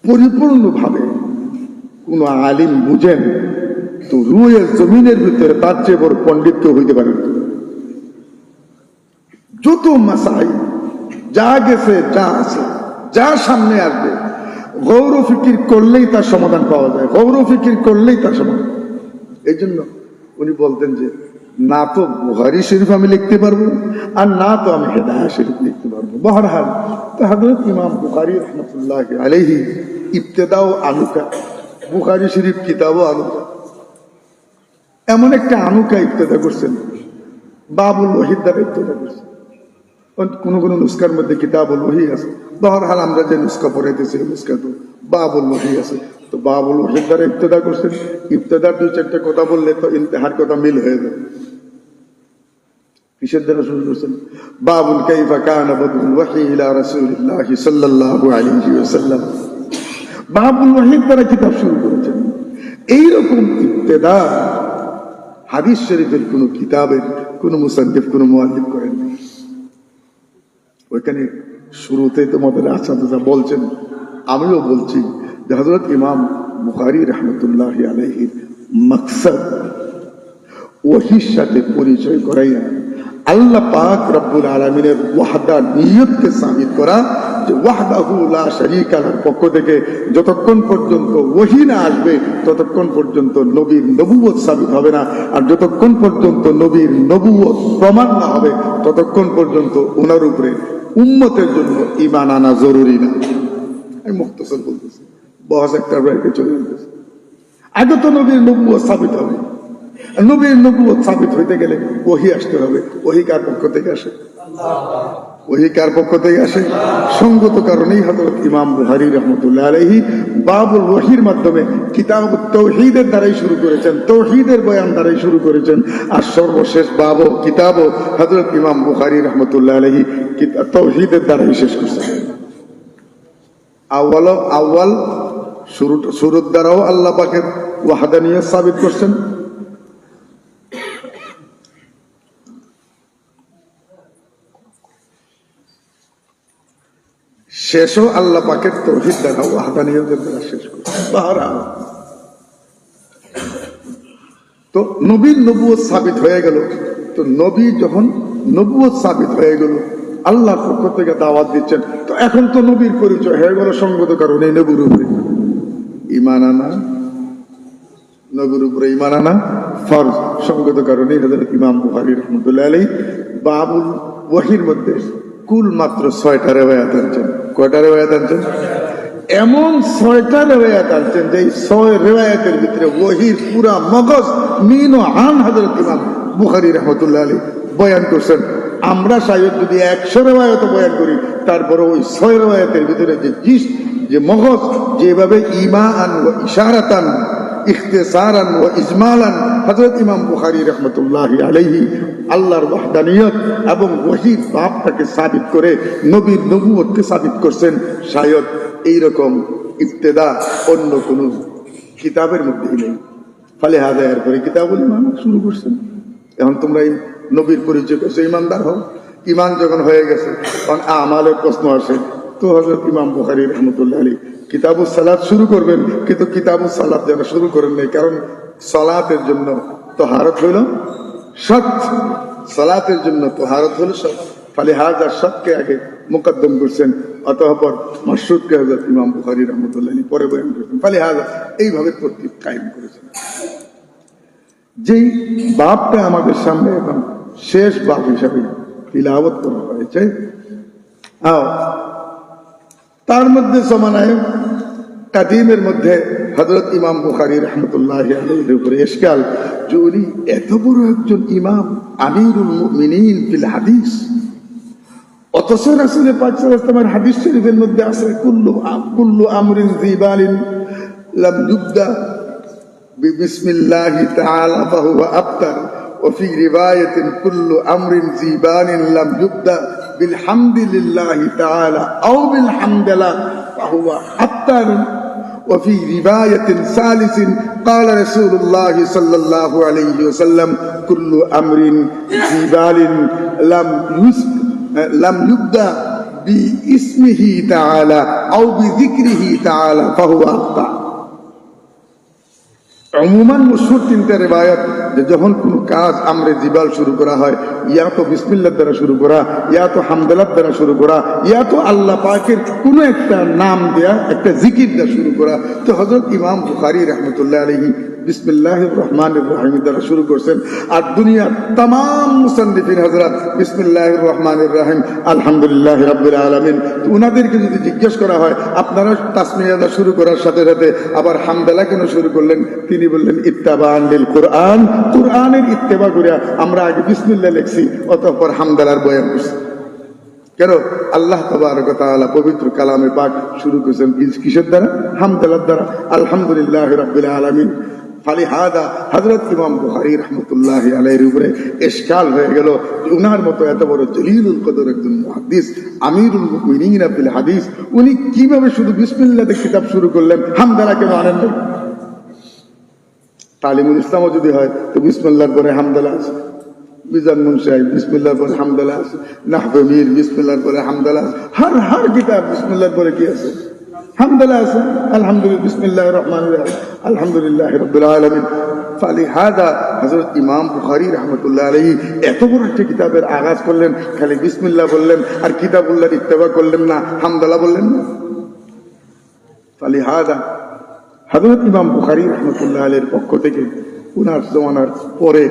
Speaker 1: পরিপূর্ণভাবে কোন আলিম বুঝেন তো রুয়ে জমিনের ভিতরে তার চেয়ে বড় পণ্ডিত কেউ হইতে পারেন। যত মাসাইল যা গেছে, যা আছে, যা সামনে আসবে, গৌর ফিকির করলেই তার সমাধান পাওয়া যায়, গৌর ফিকির করলেই তার সমাধান। এই জন্য উনি বলতেন যে না তো বুখারী শরীফ আমি লিখতে পারবো আর না তো আমি হেদায়াত শরীফ লিখতে পারবো। বহরহাল তো হযরত ইমাম বুখারী রাহমাতুল্লাহ আলাইহি ইবতিদাও আনুকা, বুখারী শরীফ কিতাবও আনুকা, এমন একটা আনুকা ইবতিদা করছেন, বাবুল ওহীর দ্বারা ইবতিদা করছেন। কোন কোন নুসখার মধ্যে কিতাবুল ওহী আছে। বহরহাল আমরা যে নুসখা পড়াইতেছি নুসখা তো বাবুল ওহী আছে। তো বাবুল ওহীর দ্বারা ইবতিদা করছেন। ইবতিদার 2-4টা কথা বললে তো ইন্তেহার কথা মিল হয়ে যাবে। কিসের দ্বারা শুরু করছেন? বাবুল কাইফা কানা বাদুল ওহী ইলা রাসূলিল্লাহি সাল্লাল্লাহু আলাইহি ওয়াসাল্লাম। বাবুল ওহীর দ্বারা কিতাব শুরু করেছেন। এইরকম ইবতিদা হাদিস শরীফের কোন কিতাবের কোন মুসান্নিফ কোন মুআল্লিফ করেন না। ওইখানে শুরুতে তোমাদের আসাদা বলছেন, আমিও বলছি যে হযরত ইমাম বুখারী রাহমাতুল্লাহ আলাইহির মাকসাদ ওহির সাথে পরিচয় করাইয়া আল্লাহ পাক রব্বুল আলামিনের ওয়াহদানিয়তকে সাবিত করা, যে ওয়াহদাহু লা শারীকা লাহর পক্ষ থেকে যতক্ষণ পর্যন্ত ওহী না আসবে ততক্ষণ পর্যন্ত নবীর নবুয়ত সাবিত হবে না, আর যতক্ষণ পর্যন্ত নবীর নবুয়ত প্রমাণ না হবে ততক্ষণ পর্যন্ত ওনার উপরে উম্মতের জন্য ঈমান আনা জরুরি না। আমি মুখতাসার বলতেছি, বহস একটা ব্রেকে চলে যেতেছে। আগে তো নবীর নবুয়ত সাবিত হবে, নবীর নবুয়ত সাবিত হইতে গেলে ওহী আসতে হবে। ওহী কার পক্ষ থেকে আসে? ওহী কার পক্ষ থেকে আসে? সঙ্গত কারণেই হযরত ইমাম বুখারী রাহমাতুল্লাহ আলাইহি বাবুল ওহীর মাধ্যমে কিতাবুত তাওহীদের দ্বারাই শুরু করেছেন, তাওহীদের বয়ান দ্বারাই শুরু করেছেন, আর সর্বশেষ বাবু কিতাবও হযরত ইমাম বুখারী রাহমাতুল্লাহ আলাইহি তাওহীদের দ্বারাই শেষ করেছেন। আউয়াল শুরুর দ্বারাও আল্লাহ পাকের ওয়াহদানিয়ত সাবিত করছেন, শেষও আল্লাহ পাকের তাওহীদ দ্বারা ওয়াহদানিয়তের দ্বারা শেষ করছেন। বাহরাল তো নবীর নবুয়ত সাবিত হয়ে গেল। তো নবী যখন নবুয়ত সাবিত হয়ে গেল, আল্লাহর পক্ষ থেকে দাওয়াত দিচ্ছেন, তো এখন তো নবীর পরিচয় হয়ে গেল সঙ্গত কারণে নবীর উপরে ঈমান আনা, নবীর উপরে ঈমান আনা ফরজ। সঙ্গত কারণে হযরত ইমাম বুখারী রাহমাতুল্লাহ আলাইহি বাবুল ওহীর মধ্যে কুল মাত্র 6টা রিওয়ায়াত আনছেন। কয়টা রিওয়ায়াত আনছেন? এমন 6টা রিওয়ায়াত আনছেন যে 6 রিওয়ায়াতের ভিতরে ওহীর পুরা মগজ মিন ও আন হযরত ইমাম বুখারী রাহমাতুল্লাহ আলাইহি বয়ান করছেন। আমরা শায়দ যদি 100 রিওয়ায়াত বয়ান করি, তারপরে ওই 6 রিওয়ায়াতের ভিতরে যে মগজ যেভাবে ঈমান ও ইশারাতান ইখতিসারান ও ইজমালান হযরত ইমাম বুখারী রাহমাতুল্লাহি আলাইহি আল্লাহর ওয়াহদানিয়ত এবং ওহীর বাপটাকে সাবিত করে নবীর নবুয়তকে সাবিত করছেন, শায়দ এইরকম ইবতিদা অন্য কোন কিতাবের মধ্যেই নেই। ফলে হাজা এরপরে কিতাবুল ঈমান শুরু করছেন। এখন তোমরা এই নবীর পরিচয় করছো, ঈমানদার হও। ঈমান যখন হয়ে গেছে তখন আমালের প্রশ্ন আসে। তো হযরত ইমাম বুখারী রাহমাতুল্লাহ আলাইহি কিতাবুস সালাত শুরু করবেন, কিন্তু কিতাবুস সালাত যেন শুরু করেন নাই, কারণ সালাতের জন্য তাহারত হইল শর্ত, সালাতের জন্য তাহারত হলো শর্ত। ফলে হাজা শর্তকে আগে মুকদ্দম করছেন, অতঃপর মাশরুতকে হযরত ইমাম বুখারী রাহমাতুল্লাহ আলাইহি পরে বয়ান করেছেন। ফলে হাজা এইভাবে তরতিব কায়েম করেছেন। যেই বাবটা আমাদের সামনে এখন শেষ বাব হিসাবে তিলাওয়াত করা হয়েছে, তার মধ্যে জমানায় কাদিমের মধ্যে হযরত ইমাম বুখারী রাহমাতুল্লাহি আলাইহির উপরে ইশকাল যে উনি এত বড় একজন ইমাম, আমিরুল মুমিনিন ফিল হাদিস, অথচ রাসূল পাক সাল্লাল্লাহু আলাইহি ওয়াসাল্লামের হাদিস শরীফের মধ্যে আছে কুল্লু আমরিন যিবালিন লাম ইবদা বিসমিল্লাহি তাআলা ফাহুয়া আবতার ওয়া ফি রিওয়ায়াতিন কুল্লু আমরিন যিবালিন লাম ইবদা বিলহামদিল্লাহি তাআলা আও বিলহামদিল্লাহ ফাহুয়া আবতার وفي رواية ثالث قال رسول الله صلى الله عليه وسلم كل أمر جبال لم يبدأ باسمه تعالى أو بذكره تعالى فهو أخطأ। উমুমান মশহুর 3টা রিওয়ায়াত, যে যখন কোন কাজ আমরে জিবাল শুরু করা হয়, ইয়া তো বিসমিল্লাহ দ্বারা শুরু করা, ইয়া তো হামদালাত দ্বারা শুরু করা, ইয়া তো আল্লাহ পাকের কোন একটা নাম দেয়া, একটা জিকির দ্বারা শুরু করা। তো হযরত ইমাম বুখারী রাহমাতুল্লাহ আলাইহি বিসমিল্লাহির রহমানির রহিম দ্বারা শুরু করছেন, আর দুনিয়ার तमाम মুসান্নিফিন হযরত বিসমিল্লাহির রহমানির রহিম আলহামদুলিল্লাহি রাব্বিল আলামিন। তো উনাদেরকে যদি জিজ্ঞেস করা হয় আপনারা তাসমিয়া দ্বারা শুরু করার সাথে সাথে আবার হামদালা কেন শুরু করলেন, তিনি বললেন ইত্তাবান লিল কুরআন, কুরআনের ইত্তেবা করে আমরা আগে বিসমিল্লাহ লিখছি, অতঃপর হামদালার বয়ান করছি। কেন? আল্লাহ তাবারক ওয়া তাআলা পবিত্র কালামে পাক শুরু করেছেন কিসের দ্বারা? হামদালার দ্বারা, আলহামদুলিল্লাহি রাব্বিল আলামিন। ফলে হাদা হযরত ইমাম বুখারী রাহমাতুল্লাহি আলাইহির উপরে ইশকাল হয়ে গেল, উনার মতো এত বড় জলিলুল কদর একজন মুহাদ্দিস, আমিরুল মুমিনিন ফিল হাদিস, উনি কিভাবে শুধু বিসমিল্লাহ দিয়ে কিতাব শুরু করলেন, হামদালা কেন আনেন না? তালিমুল ইসলামও যদি হয় তো বিসমিল্লাহর পরে হামদালা আছে, মিজান মুনশাই বিসমিল্লাহর পরে হামদালা আছে, নাহবে মীর বিসমিল্লাহর পরে হামদালা আছে, হর কিতাব বিসমিল্লাহর পরে কি আছে? হামদালা আছে। আলহামদুলিল্লাহ, বিসমিল্লাহির রহমানির রহিম, আলহামদুলিল্লাহি রাব্বিল আলামিন। ফালিহাদা হযরত ইমাম বুখারী রাহমাতুল্লাহ আলাইহি এত বড় একটা কিতাবের আগাজ করলেন, খালি বিসমিল্লাহ বললেন আর কিতাবুল্লাহর ইত্তেবা করলেন না, হামদালা বললেন না। ফালিহাদা হযরত ইমাম বুখারী রাহমাতুল্লাহ আলাইহির পক্ষ থেকে উনার জমানার পরে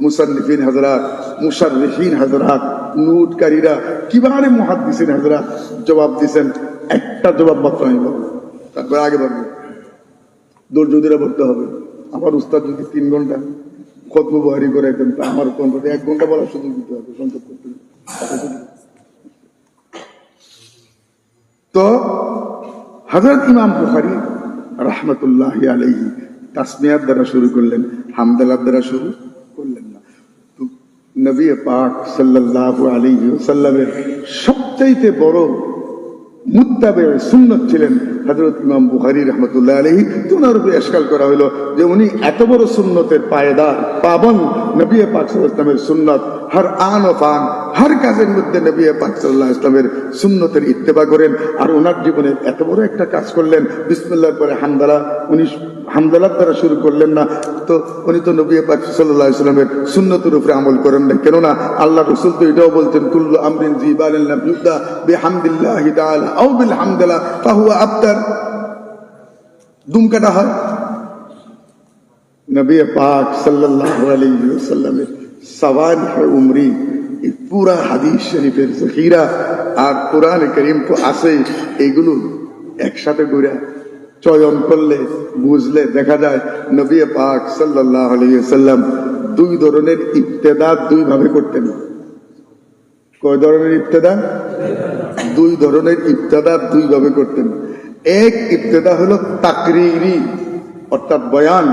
Speaker 1: মুসান্নিফিন হযরত, মুশাররিহিন হযরত, নুটকারীরা, কিবারে মুহাদ্দিসিন হযরত জবাব দিয়েছেন। একটা জবাব মাত্র আমি বলবো, তারপরে আগে বলবো। ধৈর্য ধরে বলতে হবে। আমার উস্তাদ যদি 3 ঘন্টা খুতবা বুখারী করে দেন, তা আমার কণ্ঠে 1 ঘন্টা বলার সুযোগ দিতে হবে, সংক্ষেপ করতে হবে। তো হযরত ইমাম বুখারী রাহমাতুল্লাহি আলাইহি তাসমিয়ার দ্বারা শুরু করলেন, হামদালার দ্বারা শুরু করলেন না। তো নবী পাক সাল্লাল্লাহু আলাইহি ওয়াসাল্লামের সবচাইতে বড় মুত্তাবে সুন্নত ছিলেন হযরত ইমাম বুখারী রাহমাতুল্লাহ আলাইহি। ওনার উপরে ইশকাল করা হলো যে উনি এত বড় সুন্নতের পায়দার পাবন, নবী পাক সাল্লাল্লাহু আলাইহি ওয়াসাল্লামের সুন্নত হর আন ও ফান, হর কাজের মধ্যে নবী পাক সাল্লাল্লাহু আলাইহি ওয়াসাল্লামের সুন্নতের ইত্তেবা করেন। আর ওনার জীবনে এত বড় একটা কাজ করলেন, বিসমিল্লাহর পরে হামদালা, উনি হামদালার দ্বারা শুরু করলেন না। তো উনি তো নবী পাক সাল্লাল্লাহু আলাইহি ওয়াসাল্লামের সুন্নতের উপরে আমল করেন না। কেননা আল্লাহ রাসূল তো এটাও বলতেন, কুল্লু আমরিন জিবালিন লাম ইউদা বিহামদিল্লাহি তাআলা আও বিল হামদালা ফাহুয়া আবতার। দুম কাটা হয়। নবী পাক সাল্লাল্লাহু আলাইহি ওয়াসাল্লামের সাওয়ারিহ উমরি, এই পুরা হাদিস শরীফের জখিরা আর কোরআন কারীম তো আছে, এইগুলো একসাথে করে চয়ন করলে, বুঝলে দেখা যায় নবী পাক সাল্লাল্লাহু আলাইহি ওয়াসাল্লাম 2 ধরনের ইবতেদা 2 ভাবে করতেন। কয় ধরনের ইবতেদা? 2 ধরনের ইবতেদা 2 ভাবে করতেন। এক ইবতেদা হলো তাকরীরি, অর্থাৎ বয়ান।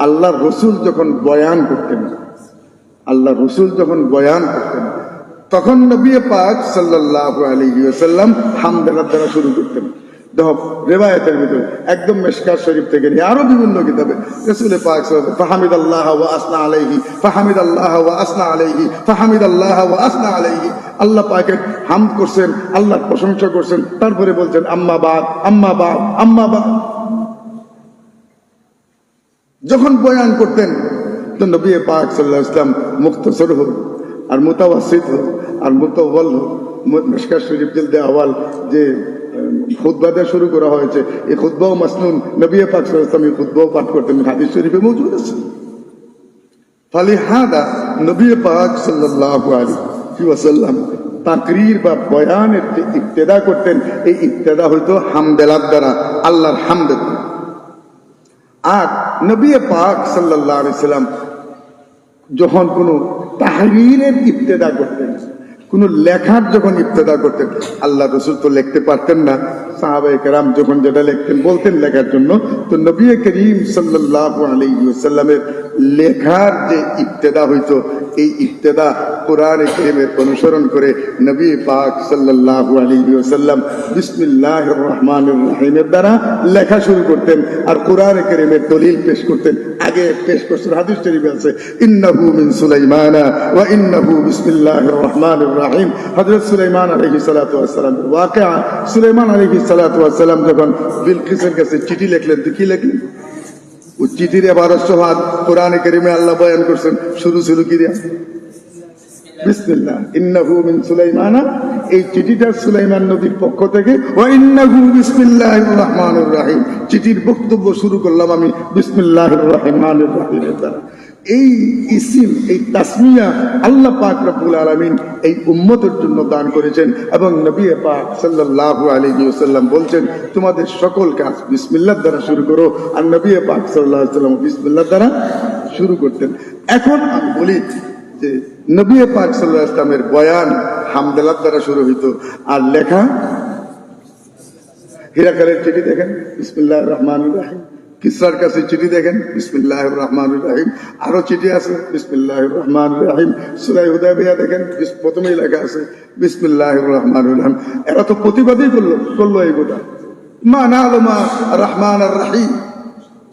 Speaker 1: আল্লাহ রসুল যখন বয়ান করতেন, আল্লাহ রসুল যখন বয়ান করতেন, তখন নবী পাক সাল্লাল্লাহু আলাইহি ওয়াসাল্লাম হামদালার দ্বারা শুরু করতেন। দেখো রিওয়ায়াতের ভিতরে একদম মিশকাত শরীফ থেকে নিয়ে আরো বিভিন্ন কিতাবে রাসূল পাক সাল্লাল্লাহু আলাইহি ওয়াসাল্লাম ফাহামিদাল্লাহ ওয়া আসনা আলাইহি, ফাহামিদাল্লাহ ওয়া আসনা আলাইহি, ফাহামিদাল্লাহ ওয়া আসনা আলাইহি। আল্লাহ পাকের হামদ করছেন, আল্লাহর প্রশংসা করছেন, তারপরে বলছেন আম্মা বাদ, আম্মা বাদ, আম্মা বাদ। যখন বয়ান করতেন তো নবী পাক সাল্লাল্লাহু আলাইহি ওয়াসাল্লাম মুখতাসর হোক আর মুতাওয়াসিত হোক আর মুতাওয়াল হোক, মিশকাত শরীফ জিলদে আওয়াল যে খুতবা দিয়ে শুরু করা হয়েছে, এই খুতবাও মাসনুন, নবী পাক সাল্লাল্লাহু আলাইহি ওয়াসাল্লাম এই খুতবাও পাঠ করতেন, হাদিস শরীফে মওজুদ আছে। ফালিহাদা নবী পাক সাল্লাল্লাহু আলাইহি ওয়াসাল্লাম তাকরীর বা বয়ানের যে ইবতেদা করতেন, এই ইবতেদা হইতো হামদালার দ্বারা, আল্লাহর হামদ। আর নবী পাক সাল্লাল্লাহু আলাইহি ওয়াসাল্লাম যখন কোনো তাহরীরের ইবতেদা করতেন, কোনো লেখার যখন ইবতেদা করতেন, আল্লাহ রাসূল তো লিখতে পারতেন না, সাহাবায়ে কেরাম যখন যেটা লিখতেন বলতেন লেখার জন্য, তো নবী করিম সাল্লাল্লাহু আলাইহি ওয়াসাল্লামের লেখার যে ইবতেদা হইতো, এই ইবতেদা কোরআনে কারীমের অনুসরণ করে নবী পাক সাল্লাল্লাহু আলাইহি ওয়াসাল্লাম বিসমিল্লাহির রহমানির রহিমের দ্বারা লেখা শুরু করতেন আর কোরআনে কারীমের দলিল পেশ করতেন। আগে পেশ করছেন, হাদিস শরীফে আছে, ইন্নাহু মিন সুলাইমানা ওয়া ইন্নাহু বিসমিল্লাহির রহমানির রহিম। হযরত সুলাইমান আলাইহিস সালাতু ওয়াস সালাম ওয়াকিআ, সুলাইমান আলাইহিস সালাতু ওয়াস সালাম যখন বিলকিসের কাছে চিঠি লিখলেন, তো কি লিখলেন? ও চিঠির 1200 হাত কোরআনে কারীমে আল্লাহ বয়ান করছেন, শুরু কি দিয়া? বিসমিল্লাহ, ইন্নাহু মিন সুলাইমানা। এই চিঠিটা সুলাইমান নবীর পক্ষ থেকে, ওয়া ইন্নাহু বিসমিল্লাহির রহমানির রহিম। চিঠির বক্তব্য শুরু করলাম আমি বিসমিল্লাহির রহমানির রহিমের দ্বারা। এই ইসিম, এই তাসমিয়া আল্লাহ পাক রব্বুল আলামিন এই উম্মতের জন্য দান করেছেন, এবং নবী পাক সাল্লাল্লাহু আলাইহি ওয়াসাল্লাম বলছেন তোমাদের সকল কাজ বিসমিল্লাহ দ্বারা শুরু করো। আর নবী পাক সাল্লাল্লাহু আলাইহি ওয়াসাল্লাম বিসমিল্লাহ দ্বারা শুরু করতেন। এখন আমি বলি যে নবী পাক সাল্লাল্লাহু আলাইহি ওয়াসাল্লামের বয়ান হামদালার দ্বারা শুরু হইতো, আর লেখা হিরাকালের চিঠি দেখেন বিসমিল্লাহির রহমানির রহিম, কিসরার কাছে চিঠি দেখেন বিসমিল্লাহির রহমানির রহিম, আরো চিঠি আছে বিসমিল্লাহির রহমানির রহিম। সূরা হুদায়বিয়া দেখেন প্রথমেই লেখা আছে বিসমিল্লাহির রহমানির রহিম। এরা তো প্রতিবাদই করলো এই কথা, মা নালমা রহমান আর রহিম।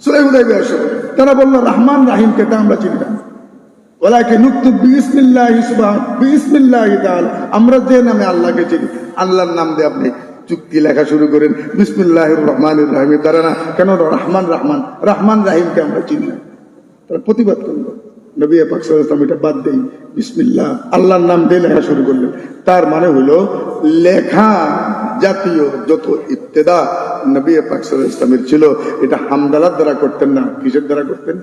Speaker 1: সূরা হুদায়বিয়া তারা বললো রহমান রাহিমকে তো আমরা চিনি না, ওয়ালাকিন নুকতুব বিসমিল্লাহি সুবহান বিসমিল্লাহি তাআলা, আমরা যে নামে আল্লাহকে চিনি, আল্লাহর নাম দিয়ে আপনি চুক্তি লেখা শুরু করেন বিসমিল্লাহির রহমানির রহিমের দ্বারা না। কেন? রহমান রহমান রাহিমকে আমরা চিনি না। তারা প্রতিবাদ করলো। নবী পাক সাল্লাল্লাহু আলাইহি ওয়াসাল্লাম এটা বাদ দেই, বিসমিল্লাহ আল্লাহর নাম দিয়ে লেখা শুরু করলেন। তার মানে হলো লেখা জাতীয় যত ইবতেদা নবী পাক সাল্লাল্লাহু আলাইহি ওয়াসাল্লামের ছিল, এটা হামদালার দ্বারা করতেন না, কিসের দ্বারা করতেন?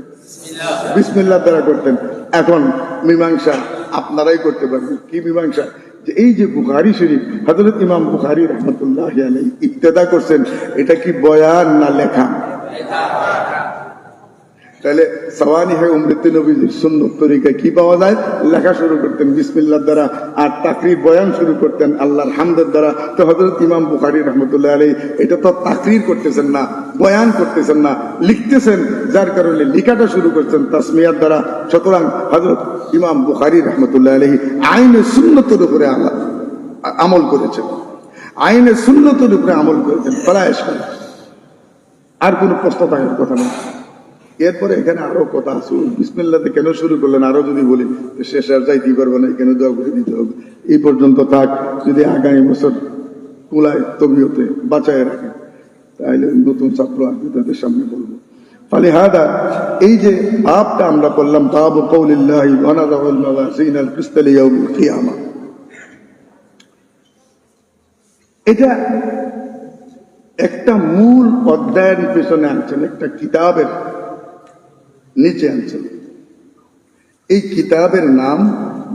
Speaker 1: বিসমিল্লাহ দ্বারা করতেন। এখন মীমাংসা আপনারাই করতে পারবেন। কি মীমাংসা? যে এই যে বুখারী শরীফ হযরত ইমাম বুখারী রাহমাতুল্লাহি আলাইহি ইবতেদা করছেন, এটা কি বয়ান না লেখা? তাহলে সাওয়ানিহে উমরাতুন নবীর সুন্নত তরিকা কি পাওয়া যায়? লেখা শুরু করতেন বিসমিল্লাহ দ্বারা, আর তাকরীর বয়ান শুরু করতেন আল্লাহর হামদের দ্বারা। তো হযরত ইমাম বুখারী রাহমাতুল্লাহি আলাইহি এটা তো তাকরীর করতেছেন না, বয়ান করতেছেন না, লিখতেছেন, যার কারণে লেখাটা শুরু করছেন তাসমিয়ার দ্বারা। সুতরাং হযরত ইমাম বুখারী রাহমাতুল্লাহি আলাইহি আইনে সুন্নতের উপরে আমল করেছেন, আইনে সুন্নতের উপরে আমল করেছেন। ফলায়েশ আর কোনো প্রশ্ন থাকার কথা না। এরপরে এখানে আরো কথা আছে, বিসমিল্লাহতে কেন শুরু করলেন আরো যদি বলি শেষ আর যাইতেই পারবে না, কেন দোয়া করে দিতে হবে। এই পর্যন্ত থাক, যদি আগামী বছর কুলায় তবিয়তে বাঁচায় রাখেন তাহলে নতুন ছাত্র আসবে তাদের সামনে বলবো। ফালিহাদা এই যে বাবটা আমরা করলাম, বাবু কওলিল্লাহি ওয়া নাযাউল মাওয়াজিনাল কিসতা লিয়াউমিল কিয়ামা, এটা একটা মূল অধ্যায়ের পেছনে আনছেন, একটা কিতাবের নিচে আনছেন। এই কিতাবের নাম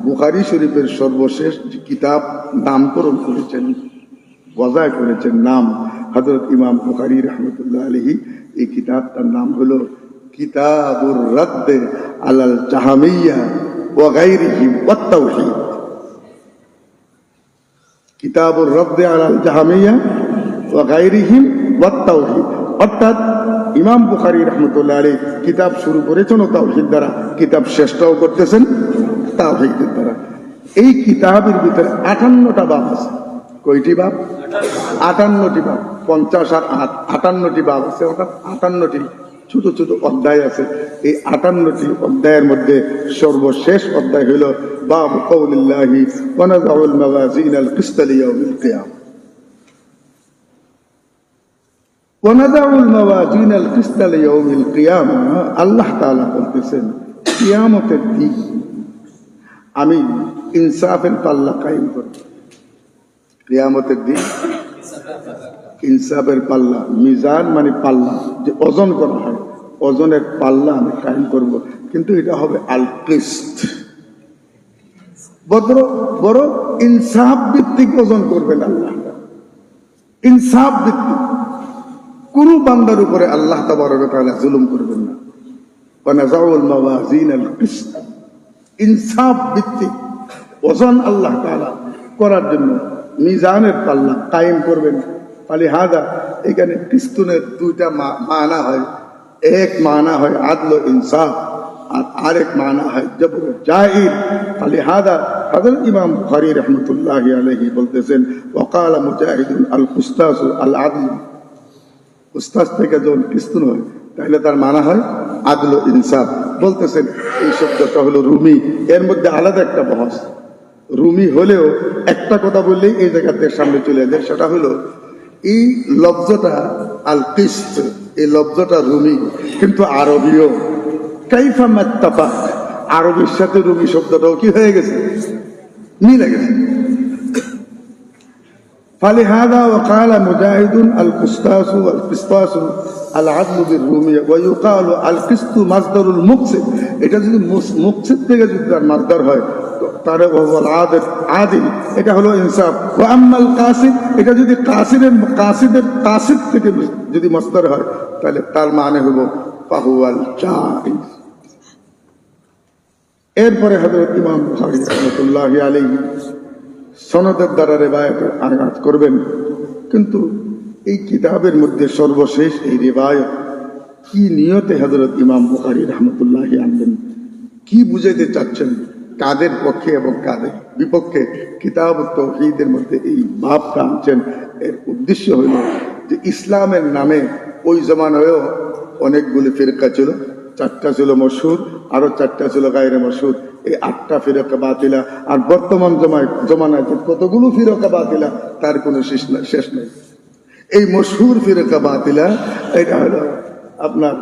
Speaker 1: বুখারী শরীফের সর্বশেষ যে কিতাব নামকরণ করেছেন, ওয়াজা করেছেন নাম হযরত ইমাম বুখারী রাহমাতুল্লাহি আলাইহি, এই কিতাবটার নাম হলো কিতাবুর রাদ্দ আলাল জাহমিয়্যা ওয়া গায়রিহিম ওয়াত তাওহীদ। কিতাবুর রাদ্দ আলাল জাহমিয়্যা ওয়া গায়রিহিম ওয়াত তাওহীদ, অর্থাৎ ইমাম বুখারী রাহমাতুল্লাহি আলাইহি কিতাব শুরু করেছেন ও তাওহীদ দ্বারা, কিতাব শেষটাও করতেছেন তাওহীদের দ্বারা। এই কিতাবের ভিতরে 58টা বাব আছে। কয়টি বাব? 58টি বাব। 50 আর 58টি বাব আছে, অর্থাৎ 58টি ছোট ছোট অধ্যায় আছে। এই 58টি অধ্যায়ের মধ্যে সর্বশেষ অধ্যায় হইল বাবু কওলিল্লাহি ওয়া নাযাউল মাওয়াজিনাল কিসতা লিয়াউমিল কিয়ামা। ওয়ানাদাউল মাওয়াজিনাল কিসতা লিয়াউমিল কিয়ামা, আল্লাহ তাআলা বলতেছেন কিয়ামতের দিন আমি ইনসাফের পাল্লা কায়েম করব। কিয়ামতের দিন ইনসাফের পাল্লা, মিজান মানে পাল্লা, যে ওজন করা হয়, ওজনের পাল্লা আমি কায়েম করব। কিন্তু এটা হবে আল কিসত, বড় ইনসাফ ভিত্তিক ওজন করবেন আল্লাহ, ইনসাফ ভিত্তিক। কোন বান্দার উপরে আল্লাহ তাবারক ওয়া তাআলা জুলুম করবেন না। ওয়া নাযাউল মাওয়াজিনাল কিসত, ইনসাফ ভিত্তিক ওজন আল্লাহ তাআলা করার জন্য মিজানের পাল্লা কায়েম করবেন। ফালিহাদা এখানে কিস্তুনের দুইটা মানা হয়, এক মানা হয় আদল ইনসাফ আর আরেক মানা হয় জবর জাহির। ফালিহাদা হযরত ইমাম বুখারী রাহমাতুল্লাহি আলাইহি বলতেছেন ওয়াকালা মুজাহিদুন আল কুস্তাসু আল আদল, উস্তাদ থেকে যখন কিস্তুন হয় তাহলে তার মানা হয় আদল ইনসাফ। বলতেছেন এই শব্দটা হলো রুমি, এর মধ্যে আলাদা একটা বহস। রুমি হলেও একটা কথা বললেই এই জায়গাতে সামনে চলে যায়, সেটা হলো এই লফজটা আল কিস্ত, এই লফজটা রুমি কিন্তু আরবীয়। কাইফা মাত্তাফা, আরবির সাথে রুমি শব্দটাও কি হয়ে গেছে? মিলে গেছে। فلهذا وقال مجاهد القسطاس والقسطاس العدل بالرومية ويقال القسط مصدر المقسط, এটা যদি মুকসিদ থেকে যদি তার মাসদার হয় তারে ওয়াল আদিল, এটা হলো ইনসাফ। ওয়া আম্মাল কাসিদ, এটা যদি কাসিদের থেকে যদি মাসদার হয় তাহলে তার মানে হলো ফাহুয়াল জাইজ। এরপরে হযরত ইমাম বুখারী রাহমাতুল্লাহি আলাইহি সনদের দ্বারা রিওয়ায়াতের আঘাত করবেন, কিন্তু এই কিতাবের মধ্যে সর্বশেষ এই রিওয়ায়াত কি নিয়তে হযরত ইমাম বুখারী রাহমাতুল্লাহি আনবেন, কি বুঝাইতে চাচ্ছেন, কাদের পক্ষে এবং কাদের বিপক্ষে কিতাবুত তাওহীদের মধ্যে এই ভাবটা আনছেন। এর উদ্দেশ্য হলো যে ইসলামের নামে ওই জমানায়ও অনেকগুলি ফিরকা ছিল, 4টা ছিল মশহুর, আরো 4টা ছিল গায়রে মশহুর, এই 8টা ফিরকা বাতিলা। আর বর্তমান জমানায় কতগুলো ফিরকা বাতিলা তার কোনো শেষ নেই। এই মশহুর ফিরকা বাতিলা এটা হলো আপনার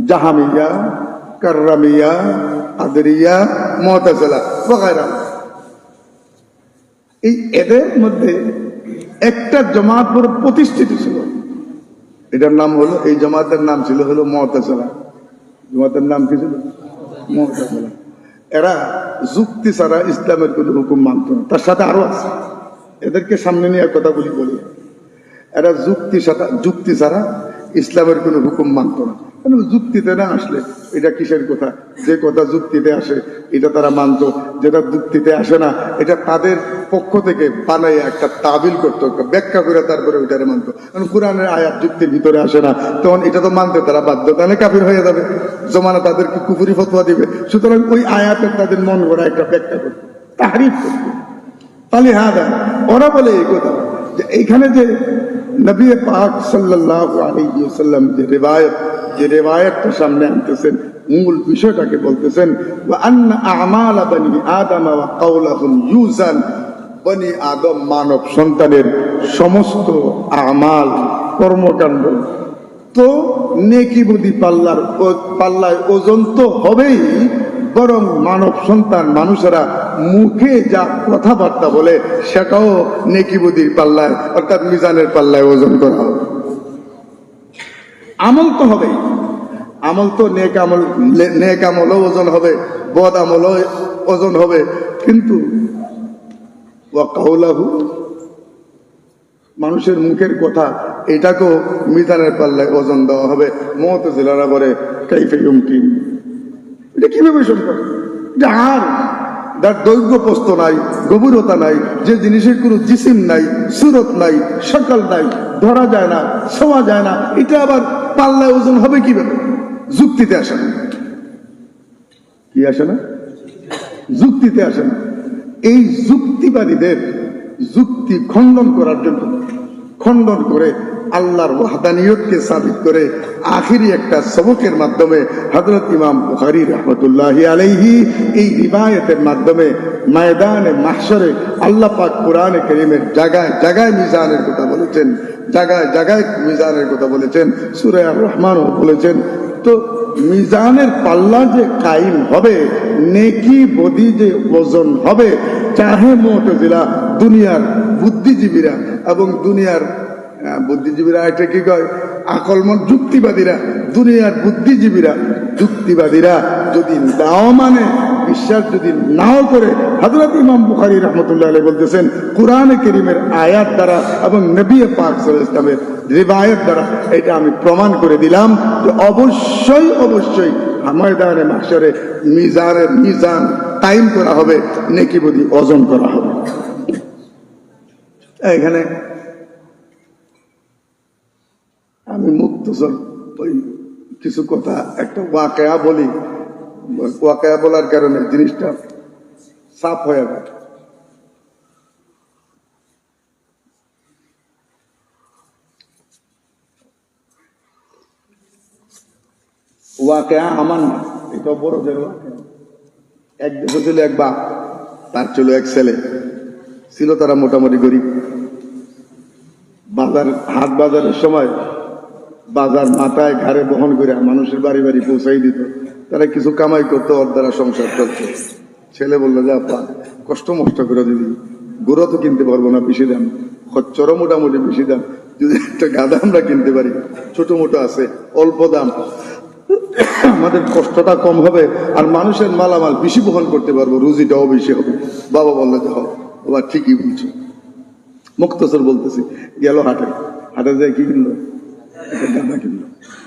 Speaker 1: জাহামিয়া, কাররামিয়া, কাদরিয়া, মুতাজিলা ওয়াগায়রা। এই এদের মধ্যে একটা জামাত বড় প্রতিষ্ঠিত ছিল, এটার নাম হলো, এই জামাতের নাম ছিল হলো মুতাজিলা। জামাতের নাম কি ছিল? মুতাজিলা। এরা যুক্তি ছাড়া ইসলামের কোন হুকুম মানত না। তার সাথে আরো আছে, এদেরকে সামনে নিয়ে কথাগুলি বলি। এরা যুক্তি ছাড়া ইসলামের কোন হুকুম মানত না। যুক্তিতে না আসলে এটা কিসের কথা? যে কথা যুক্তিতে আসে এটা তারা মানত, যেটা যুক্তিতে আসে না এটা তাদের পক্ষ থেকে বানাই একটা তাবিল করতো, একটা ব্যাখ্যা করে তারপরে ওইটারে মানত। কারণ কোরআনের আয়াত যুক্তির ভিতরে আসে না, তখন এটা তো মানতে তারা বাধ্য, তাহলে কাফির হয়ে যাবে, জমানা তাদেরকে কুফরি ফতোয়া দিবে। সুতরাং ওই আয়াতের তাদের মন গড়া একটা ব্যাখ্যা করতো, তাহরিফ করতো। তাহলে হ্যাঁ দেয় ওরা বলে এই কথা যে এইখানে যে নবী পাক সাল্লাল্লাহু আলাইহি ওয়াসাল্লাম যে রিওয়ায়াতটা সামনে আনতেছেন, মূল বিষয়টাকে বলতেছেন, ওয়া আন্না আমালা বনি আদম ওয়া কাওলাহুম ইউজান। বনি আদম মানব সন্তানের সমস্ত আমাল কর্মকাণ্ড তো নেকি বদি পাল্লায় ওজন তো হবেই, বরং মানব সন্তান মানুষেরা মুখে যা কথাবার্তা বলে সেটাও নেকি বদির পাল্লায় অর্থাৎ মিজানের পাল্লায় ওজন করা হবে। আমল তো হবে, আমল তো নেক আমলও ওজন হবে, বদ আমলও ওজন হবে, কিন্তু ওয়া কাউলাহু মানুষের মুখের কথা এটাকেও মিজানের পাল্লায় ওজন দেওয়া হবে। মুতাজিলারা বলে কাইফা ইউমকিন, এটা কিভাবে সম্ভব? আর যার দৈর্ঘ্য প্রস্থ নাই, গভীরতা নাই, যে জিনিসের কোনো জিসিম নাই, সুরত নাই, শকল নাই, ধরা যায় না, ছোঁয়া যায় না, এটা আবার পাল্লায় ওজন হবে কিভাবে? যুক্তিতে আসে না। কি আসে না? যুক্তিতে আসে না। এই যুক্তিবাদীদের যুক্তি খণ্ডন করার জন্য, খণ্ডন করে আল্লাহর ওয়াহদানিয়তকে সাবিত করে আখিরি একটা সবকের মাধ্যমে হযরত ইমাম বুখারী রাহমাতুল্লাহি আলাইহি এই রিওয়ায়াতের মাধ্যমে ময়দানে মাহশরে আল্লাহ পাক কোরআনে কারীমের জায়গায় জায়গায় মিজানের কথা বলেছেন, জায়গায় জায়গায় মিজানের কথা বলেছেন, সূরা আর রহমানও বলেছেন। তো মিজানের পাল্লা যে কায়েম হবে, নেকি বদি যে ওজন হবে, চাহে মুতাজিলা দুনিয়ার বুদ্ধিজীবীরা এবং দুনিয়ার বুদ্ধিজীবীরা এটা কি কয় আকলমন যুক্তিবাদীরা, দুনিয়ার বুদ্ধিজীবীরা যুক্তিবাদীরা যদি নাও মানে, বিশ্বাস যদি নাও করে, হযরত ইমাম বুখারী রাহমাতুল্লাহি আলাইহি বলতেছেন কোরআনে কারীমের আয়াত দ্বারা এবং নবী পাক সাল্লাল্লাহু আলাইহি ওয়াসাল্লামের রিওয়ায়াত দ্বারা এটা আমি প্রমাণ করে দিলাম যে অবশ্যই অবশ্যই ময়দানে মাহশরে মিজান টাইম করা হবে, নেকি বদি ওজন করা হবে। এখানে আমি মুক্তসর ওই কিছু কথা একটা ওয়াকিয়া বলি, ওয়াকিয়া বলার কারণে জিনিসটা সাফ হয়ে গেল। ওয়াকিয়া আমার না, এটা বড়দের ওয়াকিয়া। এক দেশে ছিল এক বাপ, তার ছিল এক ছেলে, ছিল তারা মোটামুটি গরিব। হাট বাজারের সময় বাজার মাথায় ঘাড়ে বহন করে মানুষের বাড়ি বাড়ি পৌঁছাই দিত, তারা কিছু কামাই করতো, ওর দ্বারা সংসার চলতো। ছেলে বললো যে আপা কষ্ট মষ্ট করে দিবি, গরু তো কিনতে পারবো না, বেশি দাম, খচ্চরও মোটামুটি বেশি দাম, যদি একটা গাধা আমরা কিনতে পারি, ছোট মোটো আছে, অল্প দাম, আমাদের কষ্টটা কম হবে আর মানুষের মালামাল বেশি বহন করতে পারবো, রুজিটাও বেশি হবে। বাবা বললো যে হও, বাবা ঠিকই বলছো। মুক্তসর বলতেছি, গেল হাটে যায় কি কিনলো?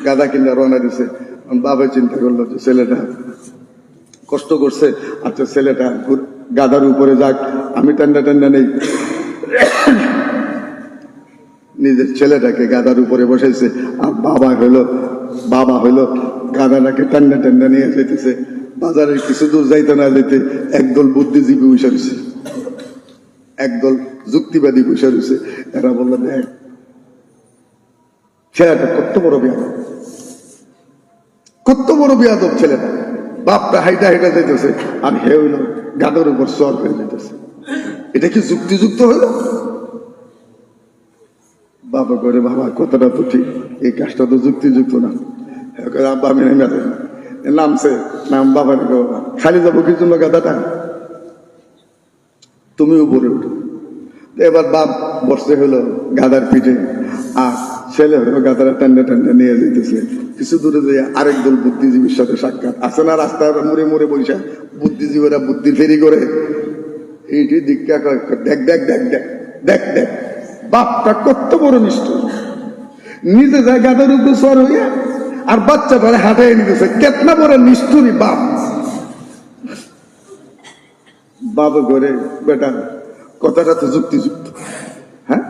Speaker 1: গাধা কিনলো, রওনা দিছে। বাবা চিন্তা করলো যে ছেলেটা কষ্ট করছে, আচ্ছা ছেলেটা গাধার উপরে যাক, আমি টান্ডা নেই। নিজের ছেলেটাকে গাধার উপরে বসাইছে, আর বাবা হইলো গাধাটাকে টান্ডা নিয়ে যেতেছে। বাজারের কিছু দূর যাইতে না যেতে একদল বুদ্ধিজীবী বসে রয়েছে, একদল যুক্তিবাদী বসে রয়েছে। এরা বললো দেখ ছেলেটা কত বড় বিয়াদব ছেলেটা, বাপটা হাইটা যাইতেছে আর হে হইল গাধার উপর সর হয়ে যেতেছে। এটা কি যুক্তিযুক্ত হইল? বাবা করে বাবা কথাটা তো ঠিক, এই কাজটা তো যুক্তিযুক্ত না। আব্বা আমি নেমে নামছে, নাম বাবার খালি যাবো কি জন্য গাদাটা, তুমি উপরে উঠো। এবার বাপ বসে হলো গাদার পিঠে, আর ছেলে হলো গাদারা টান্ডা টান্ডা নিয়ে যেতেছে। কিছু দূরে যেয়ে আরেক দল বুদ্ধিজীবীর সাথে সাক্ষাৎ আছে না, রাস্তায় মুড়ে মুড়ে বৈশা বুদ্ধিজীবীরা বুদ্ধি ফেরি করে এইটি দীক্ষা দেখ দেখ দেখ দেখ দেখ দেখ বাপটা কত বড় নিষ্ঠুর, নিজে যায় গাদার উপর সর হইয়া আর বাচ্চাটারে হাঁটাই নিতেছে, কেতনা বড় নিষ্ঠুরী বাপ। বাবা করে বেটা কথাটা তো যুক্তিযুক্ত, হ্যাঁ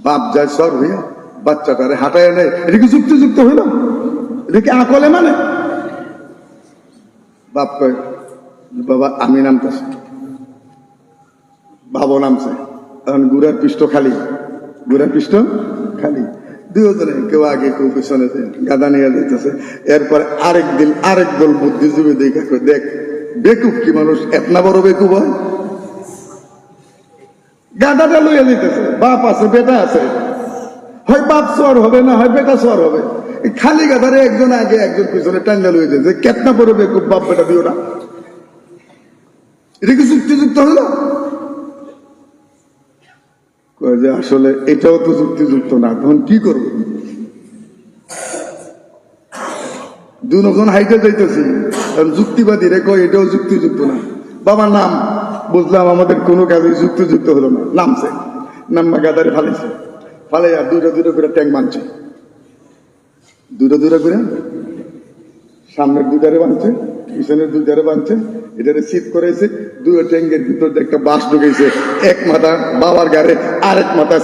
Speaker 1: বাপ যায় সর হইয়া বাচ্চাটারে হাঁটায় নেয়, এটা কি যুক্তিযুক্ত হইল? এটা কি আকলে মানে? বাপ কয় বাবা আমি নামতেছি, বাবা নামছে, এখন গুড়ার পৃষ্ঠ খালি, গুড়ার পৃষ্ঠ খালি, দুজনে কেউ আগে কেউ পিছনে গাদা নিয়ে যেতেছে। এরপর আরেক দল বুদ্ধিজীবী দেখা দেখ বেকুব কি মানুষ এতনা বড় বেকুব হয়, গাদাটা লইয়া যেতেছে, বাপ আছে বেটা আছে, হয় বাপ সোয়ার হবে না হয় বেটা সোয়ার হবে, খালি গাদারে একজন আগে একজন পিছনে টাঙ্গা লইয়া যেতেছে, কেতনা বড় বেকুব বাপ বেটা দিও না, এটা কি যুক্তিযুক্ত হলো? যে আসলে এটাও তো যুক্তিযুক্ত না, তখন কি করবো? দুজন হাইটে যাইতেছি, যুক্তিবাদী রেখো এটাও যুক্তিযুক্ত না। বাবার নাম বুঝলাম আমাদের কোনো কাজে যুক্তিযুক্ত হলো না, নামছে, নাম্বা গাদারে ফালাইছে, ফালাই আর দুইটা করে ট্যাঙ্ক মানছে, দুইটা করে সামনের দুইটারে বাঁধছে, পিছনের দুইটারে বাঁধছে, এটারে শীত করেছে, দুই ট্যাঙ্কের ভিতর একটা বাঁশ ঢুকেছে, এক মাথা বাবার গাড়ে আরেক মাথা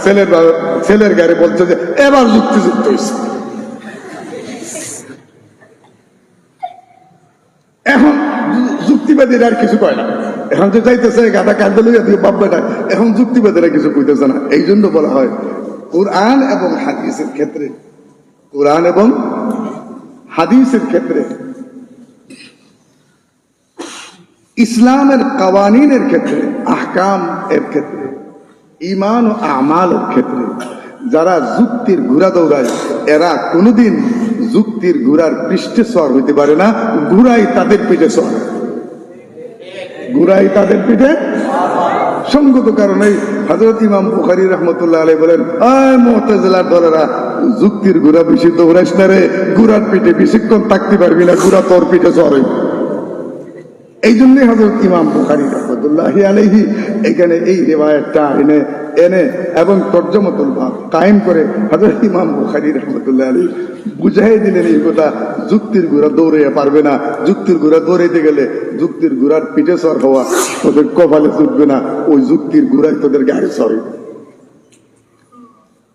Speaker 1: ছেলের গাড়ে, বলছে যে এবার যুক্তিযুক্ত হয়েছে। এখন যুক্তিবাদীরা আর কিছু কয় না, এখন যে চাইতেছে গাদা কাঁদে লইয়া দিয়ে বাপ বেটা, এখন যুক্তিবাদীরা কিছু কইতেছে না। এই জন্য বলা হয় কোরআন এবং হাদিসের ক্ষেত্রে, কোরআন এবং হাদিসের ক্ষেত্রে, ইসলামের কাওয়ানিনের ক্ষেত্রে, আহকাম এর ক্ষেত্রে, ঈমান ও আমালের ক্ষেত্রে যারা যুক্তির ঘোড়া দৌড়ায় এরা কোনোদিন যুক্তির ঘোড়ার পৃষ্ঠে সওয়ার হইতে পারে না, ঘোড়াই তাদের পিঠে সওয়ার, ঘোড়াই তাদের পিঠে। সঙ্গত কারণে হযরত ইমাম বুখারী রাহমাতুল্লাহ আলাইহি বলেন, আয় মুতাজিলার দলেরা, যুক্তির ঘোড়া বেশি দৌড়াইস না রে, ঘোড়ার পিঠে বেশিক্ষণ থাকতে পারবি না, ঘোড়া তোর পিঠে সওয়ার হইবে। এই জন্যই হযরত ইমাম বুখারী রাহমাতুল্লাহি আলাইহি এখানে এই রিওয়ায়াতটা এনে এবং তরজমাতুল বাব কায়েম করে হযরত ইমাম বুখারী রাহমাতুল্লাহি আলাইহি বুঝাই দিলেন এই কথা, যুক্তির ঘোড়া দৌড়াইয়া পারবে না, যুক্তির ঘোড়া দৌড়াইতে গেলে যুক্তির ঘোড়ার পিঠে সর হওয়া তোদের কপালে জুটবে না, ওই যুক্তির ঘোড়াই তোদের গায়ে সরে।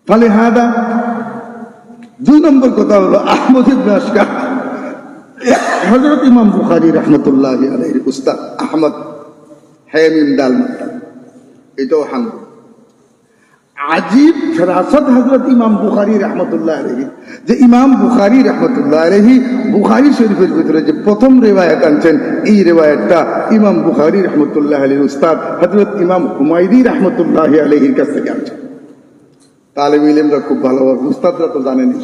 Speaker 1: ফলে হাদা 2 নম্বর কথা হলো আহমদ ইবনে আশকার, হযরত ইমাম বুখারী রাহমাতুল্লাহি আলাইহির উস্তাদ আহমদ হামিম দাল মাত্তা, এটাও হাম আজীব ফেরাসত হযরত ইমাম বুখারী রাহমাতুল্লাহি আলাইহি, যে ইমাম বুখারী রাহমাতুল্লাহি আলাইহি বুখারী শরীফের ভিতরে যে প্রথম রিওয়ায়াত আনছেন, এই রিওয়ায়াতটা ইমাম বুখারী রাহমাতুল্লাহি আলাইহির উস্তাদ হযরত ইমাম হুমায়দি রাহমাতুল্লাহি আলাইহির কাছ থেকে আনছেন। তালিব ইলমরা খুব ভালোভাবে, উস্তাদরা তো জানেনই।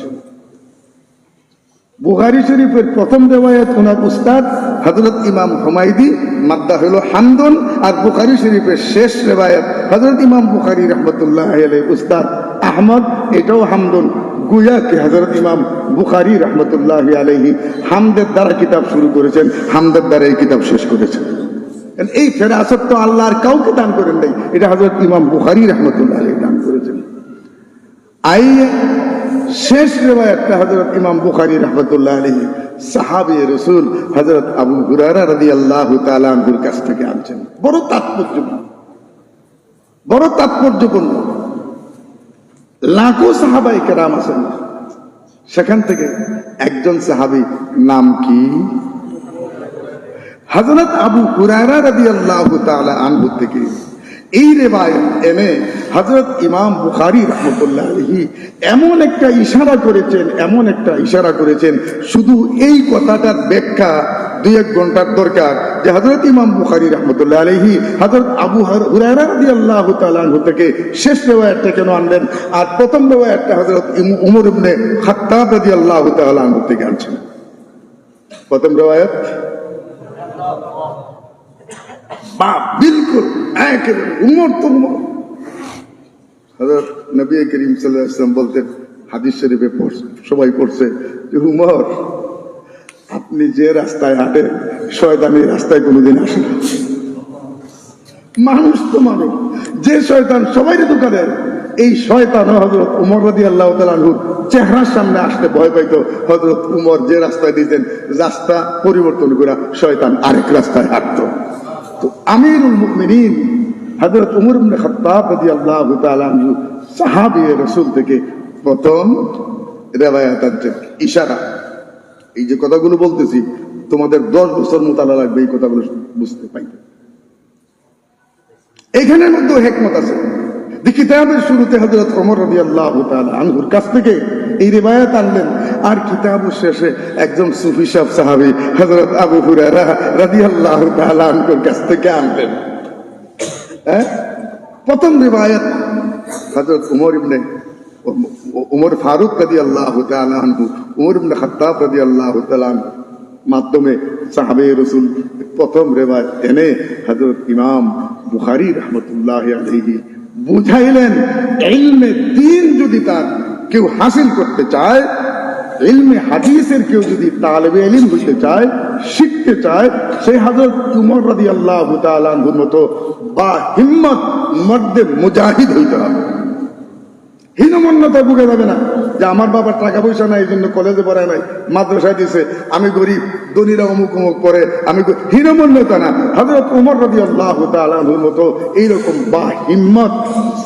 Speaker 1: বুখারী শরীফের প্রথম রিওয়ায়াত ওনার উস্তাদ হযরত ইমাম হুমায়দি, মাদ্দা হলো হামদুন, আর বুখারী শরীফের শেষ রিওয়ায়াত হযরত ইমাম বুখারী রাহমাতুল্লাহি আলাইহির উস্তাদ আহমদ, এটাও হামদুন। গুয়া কি হযরত ইমাম বুখারী রাহমাতুল্লাহি আলাইহি হামদের দ্বারা কিতাব শুরু করেছেন, হামদের দ্বারা এই কিতাব শেষ করেছেন। এই ফেরাসত তো আল্লাহর কাউকে দান করেন নাই, এটা হযরত ইমাম বুখারী রাহমাতুল্লাহি আলাইহি দান করেছেন। শেষ রিওয়ায়াতটা হযরত ইমাম বুখারী রাহমাতুল্লাহি আলাইহি সাহাবী রাসূল হযরত আবু হুরায়রা রাদিয়াল্লাহু তাআলা আনহুর কাছ থেকে আনছেন। বড় তাৎপর্যপূর্ণ। লাখো সাহাবায়ে কেরাম আছেন, সেখান থেকে একজন সাহাবী, নাম কি? হযরত আবু হুরায়রা রাদিয়াল্লাহু তাআলা আনহু থেকে এই রিওয়ায়াত এনে হযরত ইমাম বুখারী রাহমাতুল্লাহি আলাইহি এমন একটা ইশারা করেছেন, শুধু এই কথাটার ব্যাখ্যা 2-1 ঘন্টার দরকার, যে হযরত ইমাম বুখারী রাহমাতুল্লাহি আলাইহি হযরত আবু হুরায়রা রাদিয়াল্লাহু তাআলা আনহু থেকে শেষ রিওয়ায়াতটা কেন আনলেন, আর প্রথম রিওয়ায়াতটা হযরত ওমর ইবনে খাত্তাব রাদিয়াল্লাহু তাআলা আনহু থেকে আনছেন। প্রথম রেওয়ায়াত বা বিলকুল একেবারে উমর তো উমর। হযরত নবী করিম সাল্লাল্লাহু আলাইহি ওয়াসাল্লাম বলতেন, হাদিস শরীফে সবাই পড়ছে যে উমর, আপনি যে রাস্তায় হাঁটেন শয়তান এই রাস্তায় কোনোদিন আসে না। মানুষ তো মানুষ, যে শয়তান সবাই ধোঁকা দেয়, এই শয়তান হযরত উমর রাদিয়াল্লাহু তাআলা আনহুর চেহারার সামনে আসতে ভয় পাইতো। হযরত উমর যে রাস্তায় দিতেন, রাস্তা পরিবর্তন করে শয়তান আরেক রাস্তায় হাঁটতো। তো আমিরুল মুমিনিন হযরত উমর ইবনে খাত্তাব রাদিয়াল্লাহু তাআলা আনহু সাহাবী রাসূল থেকে প্রথম রিওয়ায়াত আনছেন। ইশারা, এই যে কথাগুলো বলতেছি তোমাদের 10 বছর মোতালা লাগবে এই কথাগুলো বুঝতে পাইতে। এখানের মধ্যে হিকমত আছে। কিতাবের শুরুতে হযরত ওমর রাদিয়াল্লাহু তাআলা আনহুর কাছ থেকে এই রিওয়ায়াত আনলেন, আর কিতাবের শেষে একজন সুফি সাহাবী হযরত আবু হুরায়রা রাদিয়াল্লাহু তাআলা আনহুর কাছ থেকে আনলেন। প্রথম রিওয়ায়াত হযরত উমর ফারুক রাদিয়াল্লাহু তাআলা আনহু, উমর ইবনে খাত্তাব রাদিয়াল্লাহু তাআলা আনহু মাধ্যমে সাহাবে রাসূল প্রথম রিওয়ায়াত এনে হযরত ইমাম বুখারী রাহমাতুল্লাহি আলাইহি বুঝাইলেন, ইলমে দ্বীন যদি তার কেউ হাসিল করতে চায়, ইলমে হাদিসের কেউ যদি তালেবে ইলম হইতে চায়, শিখতে চায়, সেই হযরত উমর রাদিয়াল্লাহু তাআলা আনহুর মতো বা হিম্মত মর্দে মুজাহিদ হইতে হবে। হীনমন্যতায় ভুগে যাবে না যে আমার বাবার টাকা পয়সা নাই, এই জন্য কলেজে পড়ায় নাই, মাদ্রাসায় দিছে, আমি গরিব, ধনীরা অমুক অমুক করে, আমি হীনমন্যতা না। হযরত উমর রাদিয়াল্লাহু তাআলা আনহুর মতো এইরকম বা হিম্মত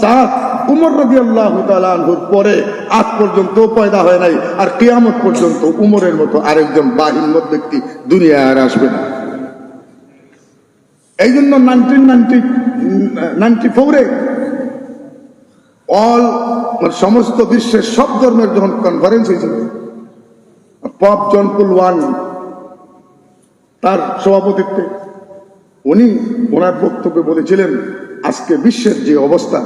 Speaker 1: সাথ উমর রাদিয়াল্লাহু তাআলা আনহুর পরে আজ পর্যন্ত পয়দা হয় নাই, আর কিয়ামত পর্যন্ত উমরের মতো আরেকজন বা হিম্মত ব্যক্তি দুনিয়ায় আর আসবে না। এই জন্য 1994 সমস্ত বিশ্বের সব ধর্মের যখন কনফারেন্স হয়েছিল, পপ জন পল ওয়ান তার সভাপতিত্বে উনি ওনার বক্তব্যে বলেছিলেন, আজকে বিশ্বের যে অবস্থা,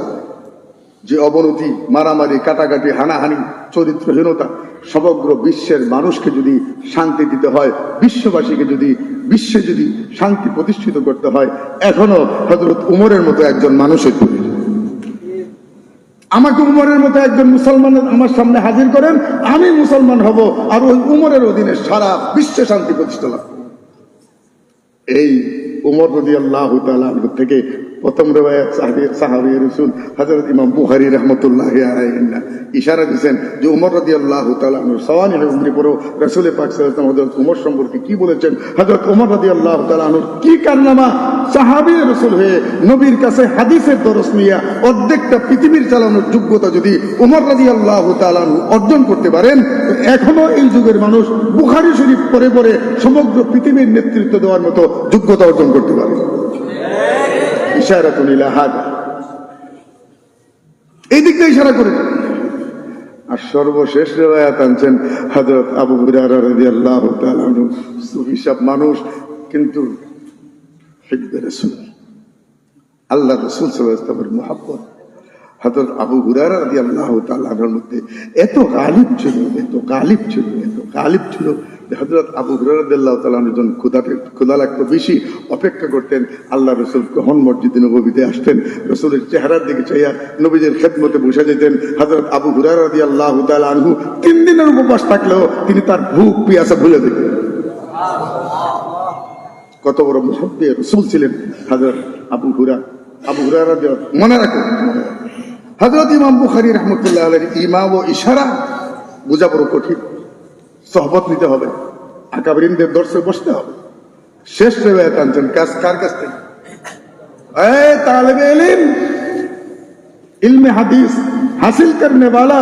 Speaker 1: যে অবনতি, মারামারি, কাটাকাটি, হানাহানি, চরিত্রহীনতা, সমগ্র বিশ্বের মানুষকে যদি শান্তি দিতে হয়, বিশ্ববাসীকে যদি বিশ্বে যদি শান্তি প্রতিষ্ঠিত করতে হয়, এখনো হযরত উমরের মতো একজন মানুষের প্রয়োজন। আমাকে উমরের মতো একজন মুসলমান আমার সামনে হাজির করেন, আমি মুসলমান হব, আর ওই উমরের অধীনে সারা বিশ্বে শান্তি প্রতিষ্ঠা লাভ। এই উমর রাদিয়াল্লাহু তাআলা আনহু থেকে প্রথম রিওয়ায়াত সাহাবী রাসূল হযরত ইমাম বুখারী রাহমাতুল্লাহি আলাইহি ইশারা দিয়েছেন যে উমর রাদিয়াল্লাহু তাআলা আনহু সাওয়ানিল উমরি পড়ো রাসূল পাক সাল্লাল্লাহু আলাইহি ওয়াসাল্লাম হযরত উমর সম্পর্কে কি বলেছেন, হযরত উমর রাদিয়াল্লাহু তাআলা আনহু কি কারনামা, সাহাবী রাসূল হয়ে নবীর কাছে হাদিসের দরস নিয়ে অর্ধেকটা পৃথিবীর চালানোর যোগ্যতা যদি উমর রাদিয়াল্লাহু তাআলা আনহু অর্জন করতে পারেন, এখনো এই যুগের মানুষ বুখারী শরীফ পড়ে পড়ে সমগ্র পৃথিবীর নেতৃত্ব দেওয়ার মতো যোগ্যতা অর্জন করতে পারে। ইশারাতুন ইলা হাদা, এই দিকটা ইশারা করে। আর সর্বশেষ রিওয়ায়াত আনছেন হযরত আবু হুরায়রা রাদিয়াল্লাহু তাআলা আনহু, সুফি সাহেব মানুষ, কিন্তু হিব্বে রাসূল, আল্লাহ রাসূল সাল্লাল্লাহু আলাইহি ওয়াসাল্লামের মুহাব্বত হযরত আবু হুরায়রা রাদিয়াল্লাহু তাআলা আনহুর মধ্যে এত গালিব ছিল, এত গালিব ছিল, এত গালিব ছিল, হযরত আবু হুরায়রা রাদিয়াল্লাহু তাআলা আনহু যখন ক্ষুধা লাগতো বেশি, অপেক্ষা করতেন আল্লাহ রাসূল কখন মসজিদে নববীতে আসতেন, রাসূলের চেহারার দিকে চাইয়া নবীজির খেদমতে বসে যেতেন। হযরত আবু হুরায়রা রাদিয়াল্লাহু তাআলা আনহু 3 দিনের উপবাস থাকলেও তিনি তার ভূখ পিয়াসা ভুলে যেতেন। কত বড় মুহাব্বে রাসূল ছিলেন হযরত আবু হুরায়রা। মনে রাখো, হযরত ইমাম বুখারী রাহমাতুল্লাহ আলাইহি ইমা ও ইশারা বোঝা বড় কঠিন, সহবত নিতে হবে, আকাবিরিনদের দর্শে বসতে হবে। শেষ রিওয়ায়াত আনছেন কার কাছ থেকে? তালেবে ইলম, ইলমে হাদিস হাসিল করনে वाला,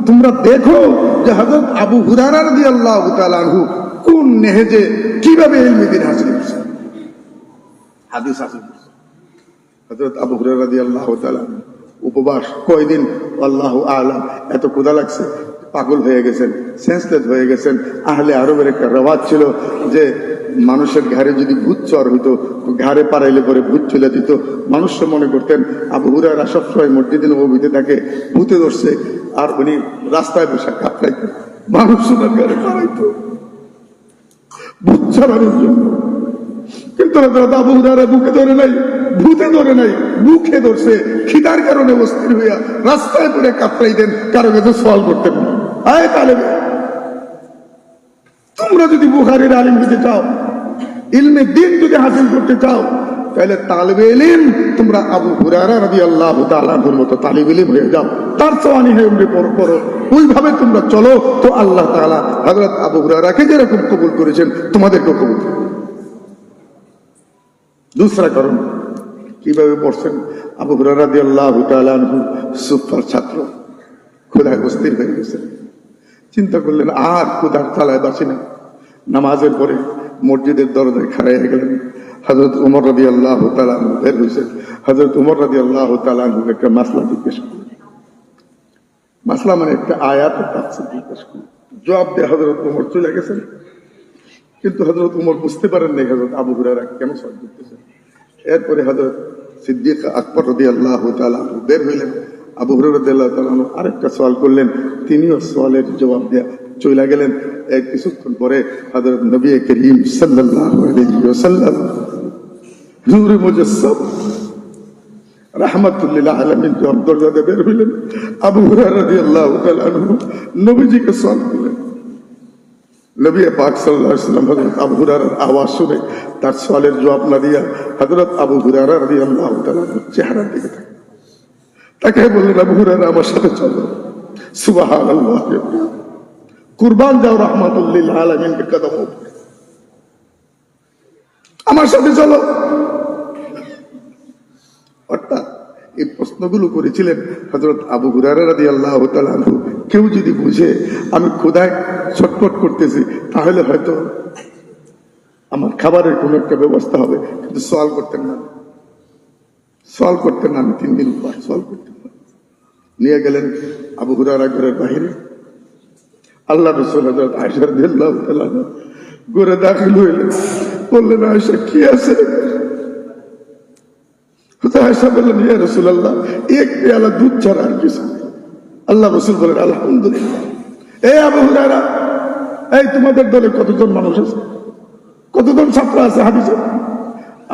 Speaker 1: তোমরা দেখো যে হযরত আবু হুরায়রা রাদিয়াল্লাহু তাআলা আনহু কোন নেহেজে কিভাবে ইলমে দ্বীন হাসিল করেছেন, হাদিস হাসিল করেছেন। হযরত আবু হুরায়রা রাদিয়াল্লাহু তাআলা উপবাস কয়দিন আল্লাহু আ'লাম, এত ক্ষুধা লাগছে, পাগল হয়ে গেছেন, সেন্সলেস হয়ে গেছেন। আহলে আরবের একটা রেওয়াজ ছিল যে মানুষের ঘাড়ে যদি ভূত চর হইতো, ঘাড়ে পাড়াইলে পরে ভূত চলে দিত। মানুষ মনে করতেন আবু হুরায়রা সবসময় মসজিদে নববীতে থাকে, ভূতে ধরছে, আর উনি রাস্তায় বসে কাঁপড়াইতেন, মানুষ ওনার ঘাড়ে পাড়াইতো। ছড়ানোর জন্য। কিন্তু হযরত আবু হুরায়রা বুকে ধরে নাই, ভূতে ধরে নাই, বুকে ধরছে। খিদার কারণে অস্থির হইয়া রাস্তায় পড়ে কাতরাইতেন, কারো কাছে সওয়াল করতেন না। আয় তালেবে, তোমরা যদি বুখারীর আলিম হতে চাও, ইলমে দ্বীন যদি হাসিল করতে চাও, তাহলে তালেবে ইলম তোমরা আবু হুরায়রা রাদিয়াল্লাহু তাআলা আনহুর মতো তালেবে ইলম হয়ে যাও, তার সওয়ানি হয়ে পড়ো, ওইভাবে তোমরা চলো, তো আল্লাহ তাআলা হযরত আবু হুরায়রাকে যেরকম কবুল করেছেন তোমাদেরকেও কবুল করবেন। दूसरा কারণ কিভাবে পড়ছেন, আবু হুরায়রা রাদিয়াল্লাহু তাআলা আনহু সুফার ছাত্র, ক্ষুধায় অস্থির হয়ে গেছেন। চিন্তা করলেন আর ক্ষুধার জ্বালায় বাঁচি না। নামাজের পরে মসজিদের দরজায় খাড়াইয়া গেলেন। হযরত ওমর রাদিয়াল্লাহু তাআলা আনহু বের হয়েছেন। হযরত ওমর রাদিয়াল্লাহু তাআলা আনহু একটা মাসলা জিজ্ঞেস করলেন। মাসলা মানে একটা আয়াত তাফসীর জিজ্ঞেস করলেন। জবাব দিয়ে হযরত ওমর চলে গেছেন। কিন্তু হযরত ওমর বুঝতে পারেন নাই হযরত আবু হুরায়রা কেন সওয়াল করতেছেন। এরপরে হযরত সিদ্দিক আকবর রাদিয়াল্লাহু তাআলা বের হইলেন। আবু হুরায়রা রাদিয়াল্লাহু তাআলা আরেকটা সওয়াল করলেন, তিনিও সওয়ালের জবাব দিয়ে চলে গেলেন। কিছুক্ষণ পরে হযরত নবী করিম সাল্লাল্লাহু আলাইহি ওয়াসাল্লাম নূরে মুজাসসাম রাহমাতুল লিল আলামিন দরজাতে বের হইলেন। আবু হুরায়রা রাদিয়াল্লাহু তাআলা নবীজিকে সওয়াল করলেন। নবী পাক সাল্লাল্লাহু আলাইহি ওয়াসাল্লাম হযরত আবু হুরায়রার আওয়াজ শুনে তার সওয়ালের জবাব না দিয়া হযরত আবু হুরায়রা রাদিয়াল্লাহু তাআলার চেহারার দিকে তাকে বললেন, আবু হুরায়রা আমার সাথে চলো। সুবহানাল্লাহ, কুরবান যাও রাহমাতুল লিল আলামিনের কদম উপরে, আমার সাথে চলো। অর্থাৎ এই প্রশ্নগুলো করেছিলেন হযরত আবু হুরায়রা রাদিয়াল্লাহু তাআলা আনহু। কেউ যদি বুঝে আমি ক্ষুধায় ছটফট করতেছি, তাহলে হয়তো আমার খাবারের কোনো একটা ব্যবস্থা হবে। কিন্তু সওয়াল করতেন না, সওয়াল করতেন না। আমি 3 দিন পর সওয়াল করতেন না। নিয়ে গেলেন আবু হুরায়রা ঘরের বাইরে। আল্লাহ রাসূল হযরত আয়েশা রাদিয়াল্লাহু তাআলা ঘরে দাখিল হইলেন। বললেন, আয়েশা কি আছে? আয়েশা বললেন, ইয়া রাসূলুল্লাহ, এক পেয়ালা দুধ ছাড়া আর কিছু নেই। আল্লাহ রাসূল বলেন, আলহামদুলিল্লাহ। এই আবু হুরায়রা, এই তোমাদের দলে কতজন মানুষ আছে, কতজন ছাত্র আছে হাদিসে?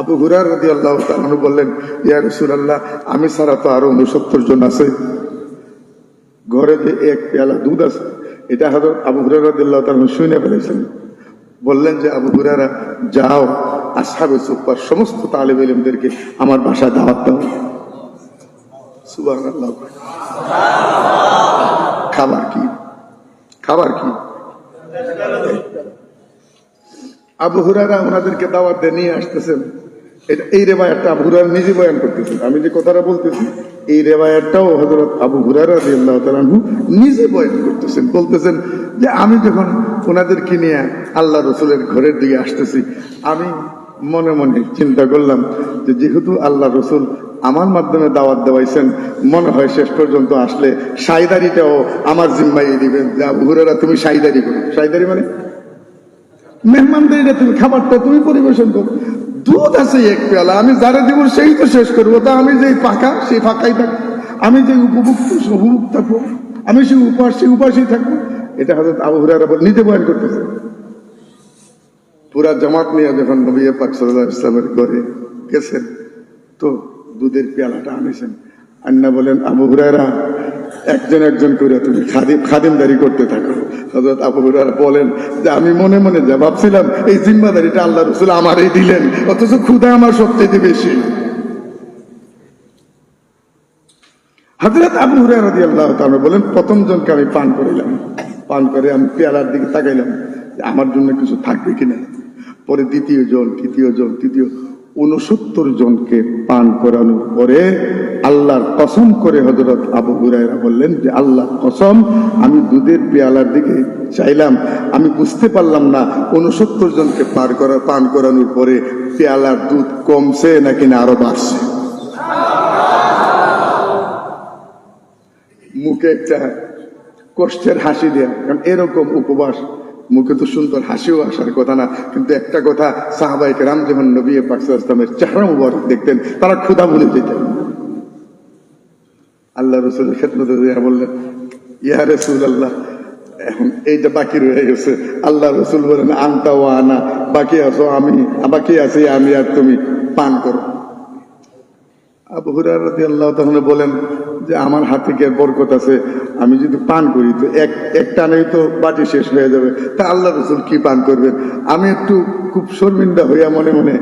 Speaker 1: আবু হুরায়রা রাদিয়াল্লাহু তাআলা বললেন, ইয়া রাসূলুল্লাহ, আমি ছাড়া তো আরো 69 জন আছে। ঘরে যে এক পেয়ালা দুধ আছে, এটা হযরত আবু হুরায়রা রাদিয়াল্লাহু তাআলা শুনে ফেলেছেন। বললেন যে, আবু হুরায়রা, যাও আসহাবে সুফার সমস্ত তালেবে ইলমদেরকে আমার বাসায় দাওয়াত দাও। সুবহানাল্লাহ। খাবার কি? খাবার কি? আবু হুরায়রা ওনাদেরকে দাওয়াত দিয়ে নিয়ে আসতেছেন। এই রেওয়ায়াতটা আবু হুরায়রা নিজে বয়ান করতেছেন। আমি যে কথাটা বলতেছি, এই রেওয়ায়াতটাও হযরত আবু হুরায়রা রাদিয়াল্লাহু তাআলা নিজে বয়ান করতেছেন। বলতেছেন যে, আমি যখন ওনাদেরকে নিয়ে আল্লাহ রাসূলের ঘরের দিকে আসতেছি, আমি মনে মনে চিন্তা করলাম যে যেহেতু আল্লাহ রাসূল আমার মাধ্যমে দাওয়াত দেওয়াইছেন, মনে হয় শেষ পর্যন্ত আসলে সাইদারিটাও আমার জিম্মায় দিবেন যে, আবু হুরায়রা তুমি সাইদারি করো। সাইদারি মানে মেহমানদের তুমি খাবারটা তুমি পরিবেশন করো। দুধ আছে এক পেয়ালা, আমি যারা দিব সেই তো শেষ করবো। তা আমি যে ফাঁকা, সেই ফাঁকাই থাকবো। আমি যে উপভুক্ত, সে উপভুক্ত থাকবো। আমি সে উপাস, সে উপাসই থাকবো। এটা হযরত আবু হুরায়রা নিজে বয়ান করতেছে। পুরা জামাত নিয়ে যখন নবী পাক সাল্লাল্লাহু আলাইহি ওয়াসাল্লামের ঘরে গেছেন, তো দুধের পেয়ালাটা আনেছেন। আন্না বলেন, আবু হুরায়রা, একজন একজন করে তুমি খাদিমদারি করতে থাকো। হযরত আবু হুরায়রা বলেন যে, আমি মনে মনে যা ভাবছিলাম, এই জিম্মাদারিটা আল্লাহ রাসূল আমারই দিলেন, অথচ ক্ষুধা আমার সবচেয়ে বেশি। হযরত আবু হুরায়রা রাদিয়াল্লাহু তাআলা বলেন, প্রথম জনকে আমি পান করিলাম। পান করে আমি পেয়ালার দিকে তাকাইলাম যে আমার জন্য কিছু থাকবে কিনা। পরে দ্বিতীয় জন, তৃতীয় জন, 69 জনকে পান করানোর পরে আল্লাহর কসম করে হযরত আবু হুরায়রা বললেন যে, আল্লাহর কসম, আমি দুধের পেয়ালার দিকে চাইলাম, আমি বুঝতে পারলাম না 69 জনকে পান করানোর পরে পেয়ালার দুধ কমছে নাকি না আরো বাড়ছে। মুখে একটা কষ্টের হাসি দেয়া, কারণ এরকম উপবাস মুখে তো সুন্দর হাসিও আসার কথা না। কিন্তু একটা কথা, সাহাবায়ে কেরাম যখন নবী পাক সাল্লাল্লাহু আলাইহি ওয়াসাল্লামের চেহারা মুবারক দেখতেন, তারা ক্ষুধা ভুলে যেতেন। আল্লাহ রাসূলের খেদমতে বললেন, ইয়া রাসূলুল্লাহ, এখন এইটা বাকি রয়ে গেছে। আল্লাহ রাসূল বলেন, আনতা ওয়া আনা বাকি আছি আমি আর তুমি, পান করো। আবু হুরায়রা রাদিয়াল্লাহু তাআলা বলেন যে আমার হাতে কি বরকত আছে, আমি যদি পান করি তো এক টানেই তো বাটি শেষ হয়ে যাবে, তা আল্লাহ রাসূল কি পান করবেন? আমি একটু খুব শর্মিন্দা হইয়া মনে মনে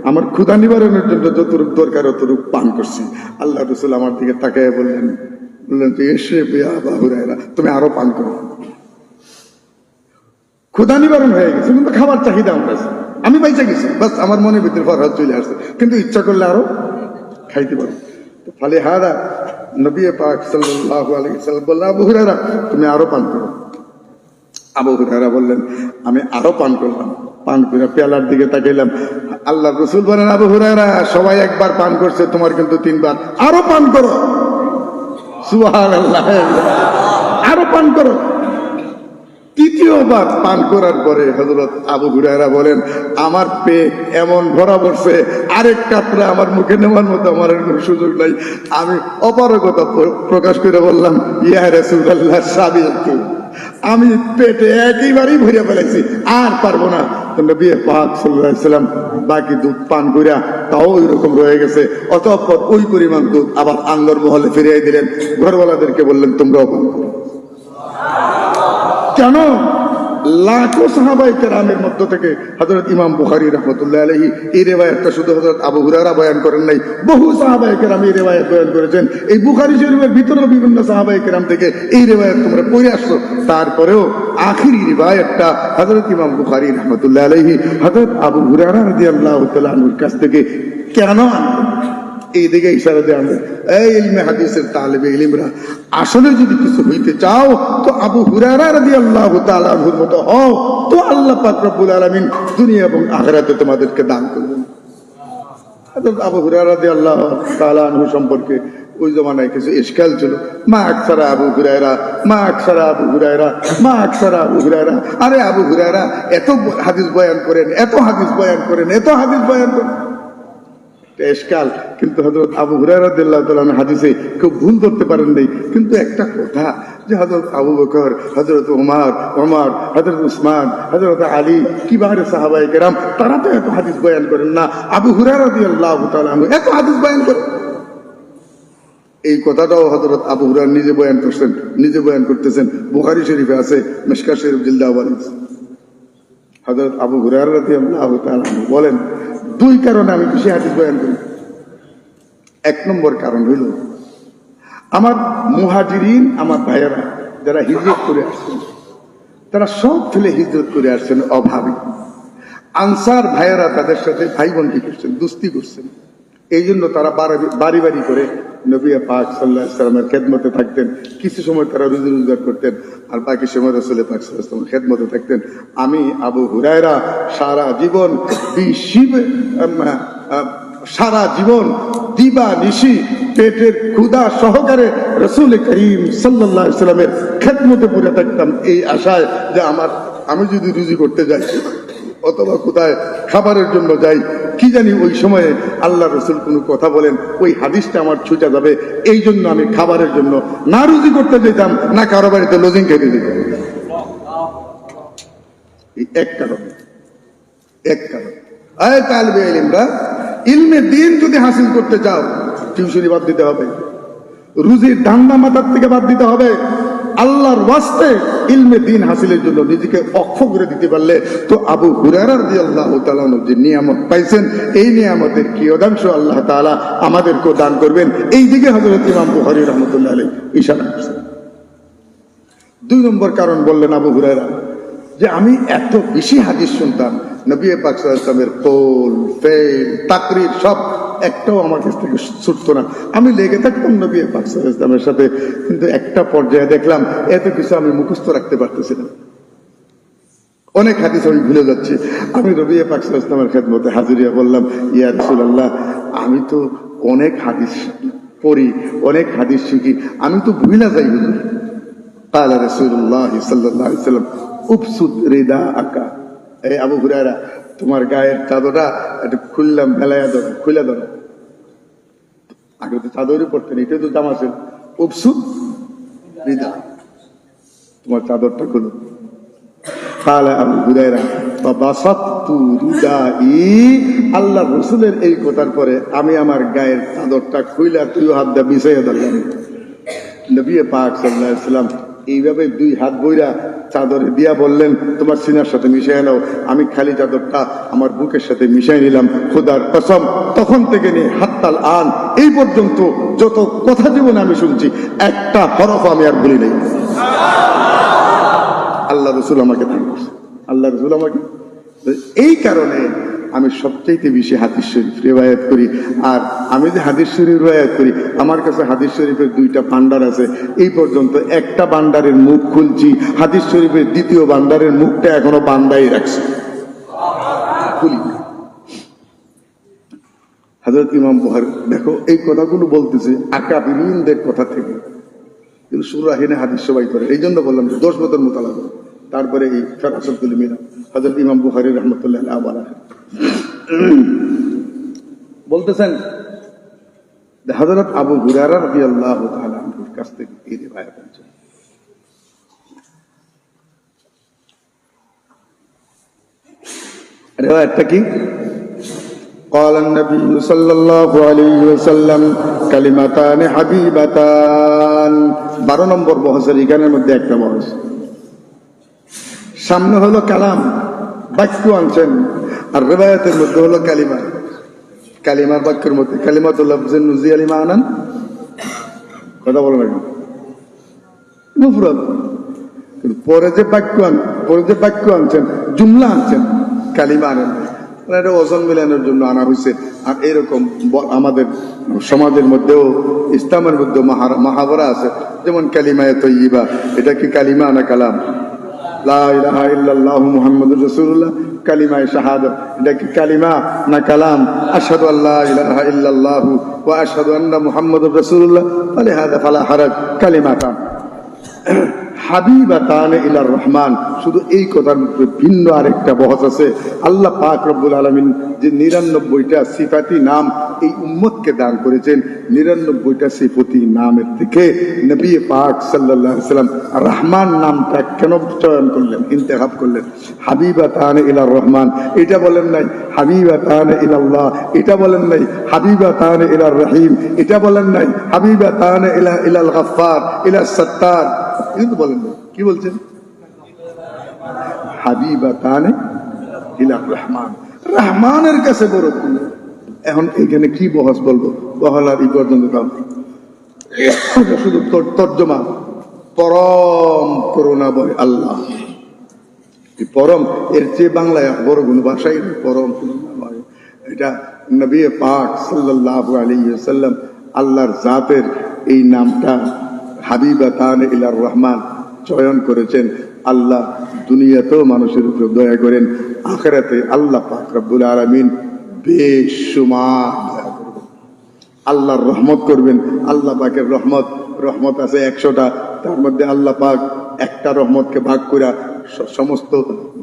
Speaker 1: আমার ক্ষুধা নিবারণের জন্য যতটুকু দরকার অতটুকু পান করছি। আল্লাহ রাসূল আমার দিকে তাকাইয়া বললেন যে এসে আবু হুরায়রা, তুমি আরো পান করো। ক্ষুধা নিবারণ হয়ে গেছে, কিন্তু খাবার চাহিদা আমার কাছে, আমি বাইচা গেছি, বাস আমার মনের ভিতরে ফরহাদ চলে আসছে, কিন্তু ইচ্ছা করলে আরো খাইতে পারো। ফলে হাদা নবী পাক সাল্লাল্লাহু আলাইহি ওয়াসাল্লাম বললেন, আবু হুরায়রা তুমি আরো পান করো। আবু হুরায়রা বললেন আমি আরো পান করলাম। পান করে পেয়ালার দিকে তাকাইলাম, আল্লাহ রাসূল বলেন, আবু হুরায়রা সবাই একবার পান করছে, তোমার কিন্তু 3 বার, আরো পান করো। সুবহানাল্লাহ, আরো পান করো। তৃতীয়বার পান করার পরে হযরত আবু হুরায়রা বলেন, আমার পেট এমন ভরা পড়ছে, আরেক কাপড়ে আমার মুখে নেওয়ার মতো আমার কোনো সুযোগ নাই। আমি অপারগতা প্রকাশ করে বললাম, ইয়া রাসূলুল্লাহ সাবিতু, আমি পেটে একেবারেই ভরিয়া ফেলেছি, আর পারবো না। নবী পাক সাল্লাল্লাহু আলাইহি ওয়াসাল্লাম বাকি দুধ পান করিয়া তাও ওই রকম রয়ে গেছে, অতঃপর ওই পরিমাণ দুধ আবার আঙ্গর মহলে ফিরিয়ে দিলেন। ঘরওয়ালাদেরকে বললেন তোমরাও পান করো। কেন? লাখো সাহাবায়ে কেরামের মধ্য থেকে হযরত ইমাম বুখারী রাহমাতুল্লাহ আলাইহি এই রিওয়ায়াতটা শুধু হযরত আবু হুরায়রা বয়ান করেন নাই, বহু সাহাবায়ে কেরাম এই রিওয়ায়াত বয়ান করেছেন। এই বুখারী শরীফের ভিতরে বিভিন্ন সাহাবায়ে কেরাম থেকে এই রিওয়ায়াত তোমরা পড়ে আসছো। তারপরেও আখিরি রিওয়ায়াতটা হযরত ইমাম বুখারী রাহমাতুল্লাহ আলাইহি হযরত আবু হুরায়রা রাদিয়াল্লাহু তাআলা আনহুর কাছ থেকে কেন আনলেন? এই দিকে ইশারা দিয়ে আমরা এই ইলমে হাদিসের তালেবে ইলমরা আসলে যদি কিছু হইতে চাও তো আবু হুরায়রা রাদিয়াল্লাহু তাআলা আনহুর মতো হও, তো আল্লাহ পাক রব্বুল আলামিন দুনিয়া এবং আখিরাতে তোমাদেরকে দান করবেন। আবু হুরায়রা রাদিয়াল্লাহু তাআলা আনহু সম্পর্কে ওই জমানায় কিছু ইশকাল ছিল, মা আকসারা আবু হুরায়রা, মা আকসারা আবু হুরায়রা, মা আকসারা আবু হুরায়রা। আরে আবু হুরায়রা এত হাদিস বয়ান করেন, এত হাদিস বয়ান করেন, এত হাদিস বয়ান করেন, এশকাল। কিন্তু হযরত আবু হুরায়রা রাদিয়াল্লাহু তাআলা হাদিসে কেউ ভুল ধরতে পারেন নাই। কিন্তু একটা কথা যে হযরত আবু বকর, হযরত ওমর, হযরত উসমান, হযরত আলী কিবারে সাহাবায়ে কেরাম তারা তো এত হাদিস বয়ান করেন না, আবু হুরায়রা রাদিয়াল্লাহু তাআলা এত হাদিস বয়ান করেন। এই কথাটাও হযরত আবু হুরায়রা নিজে বয়ান করছেন, নিজে বয়ান করতেছেন। বুখারী শরীফে আছে, মিশকাত শরীফ জিলদ আউয়াল। হযরত আবু হুরায়রা রাদিয়াল্লাহু তাআলা বলেন, 2 কারণে আমি বেশি হাদিস বয়ান করি। 1 নম্বর কারণ হইল আমার মুহাজিরিন, আমার ভাইয়েরা যারা হিজরত করে আসছেন, তারা সব ফেলে হিজরত করে আসছেন অভাবী। আনসার ভাইয়েরা তাদের সাথে ভাইবন্ধি করছেন, দুস্তি করছেন। এই জন্য তারা বাড়ি বাড়ি করে নবী পাক সাল্লাল্লাহু আলাইহি ওয়াসাল্লামের খেদমতে থাকতেন। কিছু সময় তারা রুজি রোজগার করতেন, আর বাকি সময় রাসূল পাক সাল্লাল্লাহু আলাইহি ওয়াসাল্লামের খেদমতে থাকতেন। আমি আবু হুরায়রা সারা জীবন দিবা নিশি পেটের ক্ষুধা সহকারে রাসূল করিম সাল্লাল্লাহু আলাইহি ওয়াসাল্লামের খেদমতে পড়ে থাকতাম, এই আশায় যে আমি যদি রুজি করতে যাই অথবা কোথায় খাবারের জন্য যাই, কি জানি ওই সময়ে আল্লাহ রাসূল কোনো কথা বলেন, ওই হাদিসটা আমার ছুটে যাবে। এই জন্য আমি খাবারের জন্য না রুজি করতে যেতাম, না কারো বাড়িতে লজিং খেতে যেতাম। এক কারণ। এই তালিবে ইলমরা, ইলমে দ্বীন যদি হাসিল করতে চাও, টিউশনি বাদ দিতে হবে, রুজির ধান্দা মাথার থেকে বাদ দিতে হবে। আল্লাহর ওয়াস্তে ইলমে দ্বীন হাসিলের জন্য নিজেকে অক্ষ করে দিতে পারলে তো আবু হুরায়রা রাদিয়াল্লাহু তাআলা যে নিয়ামত পাইছেন, এই নিয়ামতের কিয়দাংশ আল্লাহ তাআলা আমাদেরকেও দান করবেন। এই দিকে হযরত ইমাম বুখারী রাহমাতুল্লাহ আলাইহি ইশারা করেছেন। 2 নম্বর কারণ বললেন আবু হুরায়রা যে আমি এত বেশি হাদিস শুনতাম, নবী পাক সাল্লাল্লাহু আলাইহি ওয়াসাল্লামের কওল, ফেল, তাকরীর সব একটাও আমার কাছ থেকে ছুটতো না। আমি লেগে থাকতাম নবী পাক সাল্লাল্লাহু আলাইহি ওয়াসাল্লামের সাথে, কিন্তু একটা পর্যায়ে দেখলাম এত কিছু আমি মুখস্থ রাখতে পারতেছি না। অনেক হাদিস আমি ভুলে যাচ্ছি। আমি নবী পাক সাল্লাল্লাহু আলাইহি ওয়াসাল্লামের খেদমতে হাজিরিয়া বললাম, ইয়া রাসূলুল্লাহ, আমি তো অনেক হাদিস পড়ি, অনেক হাদিস শিখি, আমি তো ভুলে যাই হুজুর। قال رسول الله صلى الله عليه وسلم উবসুদ রিদাআকা, এই আবু হুরায়রা তোমার গায়ের চাদরটা একটু খুললাম, মেলাইয়া দাও, খুলে দাও। আগে তো চাদরই পড়তেন, এটাই তো জামা ছিল। উবসুদ রিদা, তোমার চাদরটা খুলো। قال আবু হুরায়রা فبسطت আল্লাহ রসুলের এই কথার পরে আমি আমার গায়ের চাদরটা খুইলা তুইও হাত দা বিছাইয়া দিলাম। নবী পাক সাল্লাল্লাহু আলাইহি ওয়াসাল্লাম এইভাবে দুই হাত বইরা চাদরে দিয়া বললেন, তোমার সিনার সাথে মিশিয়ে নাও। আমি খালি চাদরটা আমার বুকের সাথে মিশিয়ে নিলাম, খোদার কসম। তখন থেকে নিয়ে হাত্তাল আন এই পর্যন্ত যত কথা জীবনে আমি শুনছি, একটা হরফ আমি আর বলি নাই। আল্লাহ রসুল আমাকে দান করছে, আল্লাহ রসুল আমাকে। এই কারণে আমি সবচাইতে বেশি হাদিস শরীফ রিওয়ায়াত করি। আর আমি যে হাদিস শরীফ রিওয়ায়াত করি, আমার কাছে হাদিস শরীফের দুইটা ভান্ডার আছে। এই পর্যন্ত একটা ভান্ডারের মুখ খুলছি, হাদিস শরীফের দ্বিতীয় ভান্ডারের মুখটা এখনো বান্দাই রাখছি, খুলি। হযরত ইমাম বুখারী, দেখো এই কথাগুলো বলতেছে আকাবিরিনদের কথা থেকে, কিন্তু সুরাহিনে হাদিস সবাই করে। এই জন্য বললাম 10 বছর মোতালা করো, তারপরে এই ফেরাসতগুলি মিলা। হযরত ইমাম বুখারী রাহমাতুল্লাহ আলাইহি আবার বলতেছেন যে হযরত আবু হুরায়রা রাদিয়াল্লাহু তাআলা আনহুর কাছ থেকে এই রিওয়ায়াত আছে। রিওয়ায়াতটা কি? قال النبي صلى الله عليه وسلم كلمتان حبيبتان। 12 নম্বর বহসের এখানের মধ্যে একটা বহস। সামনে হলো কালাম, বাক্য আনছেন, আর রিওয়ায়াতের মধ্যে হলো কালিমা। কালিমার বাক্যের মধ্যে কালিমাতুল লাফজিন নুজিয়াল মানান, কথা বলেন না মুফরাদ। কিন্তু পরে যে বাক্য আনছেন, জুমলা আনছেন, কালিমা আনেন। এটা ওজন মিলানোর জন্য আনা হয়েছে। আর এরকম আমাদের সমাজের মধ্যেও, ইসলামের মধ্যেও মাহাবরা আছে, যেমন কালিমায়ে তয়্যিবা। এটা কি কালিমা না কালাম? লা ইলাহা ইল্লাল্লাহু মুহাম্মাদুর রাসূলুল্লাহ, কালিমায়ে শাহাদাত, এটা কি কালিমা না কালাম? আশহাদু আল্লা ইলাহা ইল্লাল্লাহু ওয়া আশহাদু আন্না মুহাম্মাদুর রাসূলুল্লাহ, ফালিহাযা ফালা হারাজ, কালিমাতান হাবিবাতান ইলার রহমান। শুধু এই কথার মধ্যে ভিন্ন আরেকটা বহস আছে। আল্লাহ পাক রব্বুল আলামিন যে 99টা সিফাতি নাম এই উম্মতকে দান করেছেন, 99টা সিফাতি নামের থেকে নবী পাক সাল্লাল্লাহু আলাইহি ওয়াসাল্লাম রহমান নামটা কেন চয়ন করলেন, ইন্তেখাব করলেন? হাবিবাতান ইলার রহমান এটা বলেন নাই, হাবিবাতান ইলাল্লাহ এটা বলেন নাই, হাবিবাতান ইলার রহিম এটা বলেন নাই, হাবিবাতান ইলাল গফফার ইলাস সাত্তার কিন্তু বলেন না। কি বলছেন? হাবিবাতানে ইলার রহমান, রহমানের কাছে বড় প্রিয়। এখন এখানে কি বহস বলবো, বহলার এই পর্যন্ত কাম, শুধু তর্জমা। পরম করুণা বয় আল্লাহ, পরম এর চেয়ে বাংলায় বড় কোনো ভাষাই পরম করুণা বয়। এটা নবী পাক সাল্লাল্লাহু আলাইহি ওয়াসাল্লাম আল্লাহর জাতের এই নামটা হাবিবাতান ইলার রহমান চয়ন করেছেন। আল্লাহ দুনিয়াতেও মানুষের উপর দয়া করেন, আখিরাতে আল্লাহ পাক রব্বুল আলামিন বেশুমার দয়া করবেন, আল্লাহর রহমত করবেন। আল্লাহ পাকের রহমত আছে 100টা, তার মধ্যে আল্লাহ পাক একটা রহমতকে ভাগ করে সমস্ত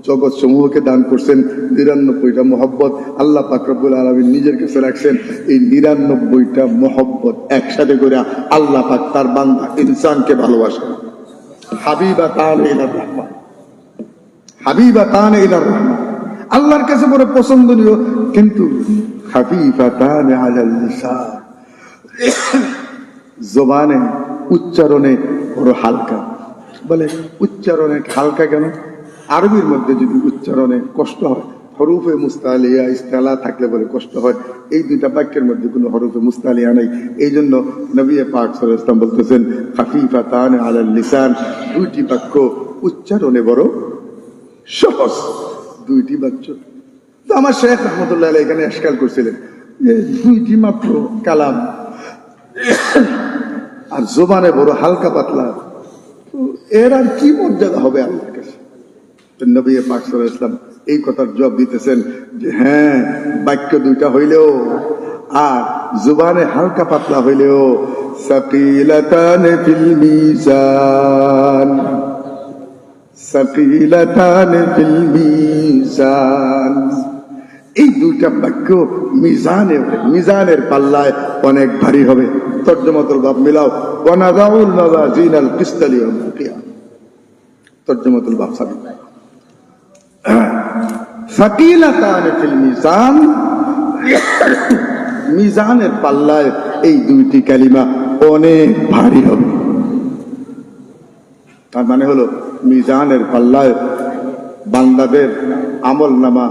Speaker 1: জগৎ সমূহকে দান করছেন 99টা মহব্বত। আল্লাহ পাক রব্বুল আলামিন নিজের কাছে রাখছেন। এই 99টা মহব্বত একসাথে করে আল্লাহ পাক তার বান্দা ইনসানকে ভালোবাসেন। হাবিবাতান ইলার রহমান, হাবিবাতান ইলার রহমান আল্লাহর কাছে বড় পছন্দনীয়, কিন্তু হাবিবাতান আলাল লিসান, জবানে উচ্চারণে বড় হালকা। বলে উচ্চারণে হালকা কেন? আরবির মধ্যে যদি উচ্চারণে কষ্ট হয়, হরুফে মুস্তালিয়া ইস্তালা থাকলে বলে কষ্ট হয়। এই দুইটা বাক্যের মধ্যে কোনো হরুফে মুস্তালিয়া নাই। এই জন্য নবী পাক সাল্লাল্লাহু আলাইহি ওয়াসাল্লাম বলতেছেন খাফিফাতান আলাল লিসান, দুইটি বাক্য উচ্চারণে বড় সহজ, দুইটি বাক্য। তো আমার শেখ রহমতুল্লাহ আলাইহি এখানে ইশকাল করছিলেন যে দুইটি মাত্র কালাম আর জবানে বড় হালকা পাতলা, এর আর কি মর্যাদা হবে আল্লাহর কাছে? নবী পাক সাল্লাল্লাহু আলাইহি ওয়াসাল্লাম এই কথার জবাব দিতেছেন যে হ্যাঁ, বাক্য দুইটা হইলেও আর জবানে হালকা পাতলা হইলেও সাকিলাতান ফিল মিজান, সাকিলাতান ফিল মিজান, এই দুইটা বাক্য মিজানের পাল্লায় অনেক ভারী হবে। তর্জমাতুল বাব মিলাও, ওয়ানাযাউল মাওয়াজিনাল কিসতা লিয়াউমিল কিয়ামah। তর্জমাতুল বাব সাবিক সাকিলাতান ফিল মিজান, মিজানের পাল্লায় এই দুইটি কালিমা অনেক ভারী হবে। তার মানে হলো মিজানের পাল্লায় বান্দাদের আমল নামা,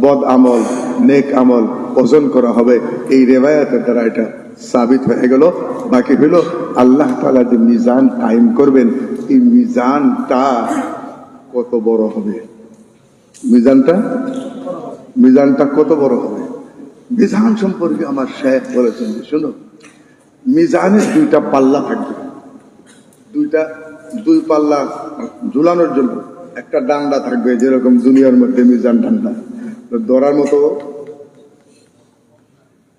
Speaker 1: বদ আমল, নেক আমল ওজন করা হবে। এই রেওয়ায়াতের দ্বারা এটা সাবিত হয়ে গেল। বাকি হইল আল্লাহ তাআলা যে মিজান কায়েম করবেন, এই মিজানটা কত বড় হবে। মিজানটা কত বড় হবে। মিজান সম্পর্কে আমার শেখ বলেছেন, শোনো, মিজানের দুইটা পাল্লা থাকবে, দুই পাল্লা ঝুলানোর জন্য একটা ডান্ডা থাকবে, যেরকম দুনিয়ার মধ্যে মিজান ডান্ডা ধরার মতো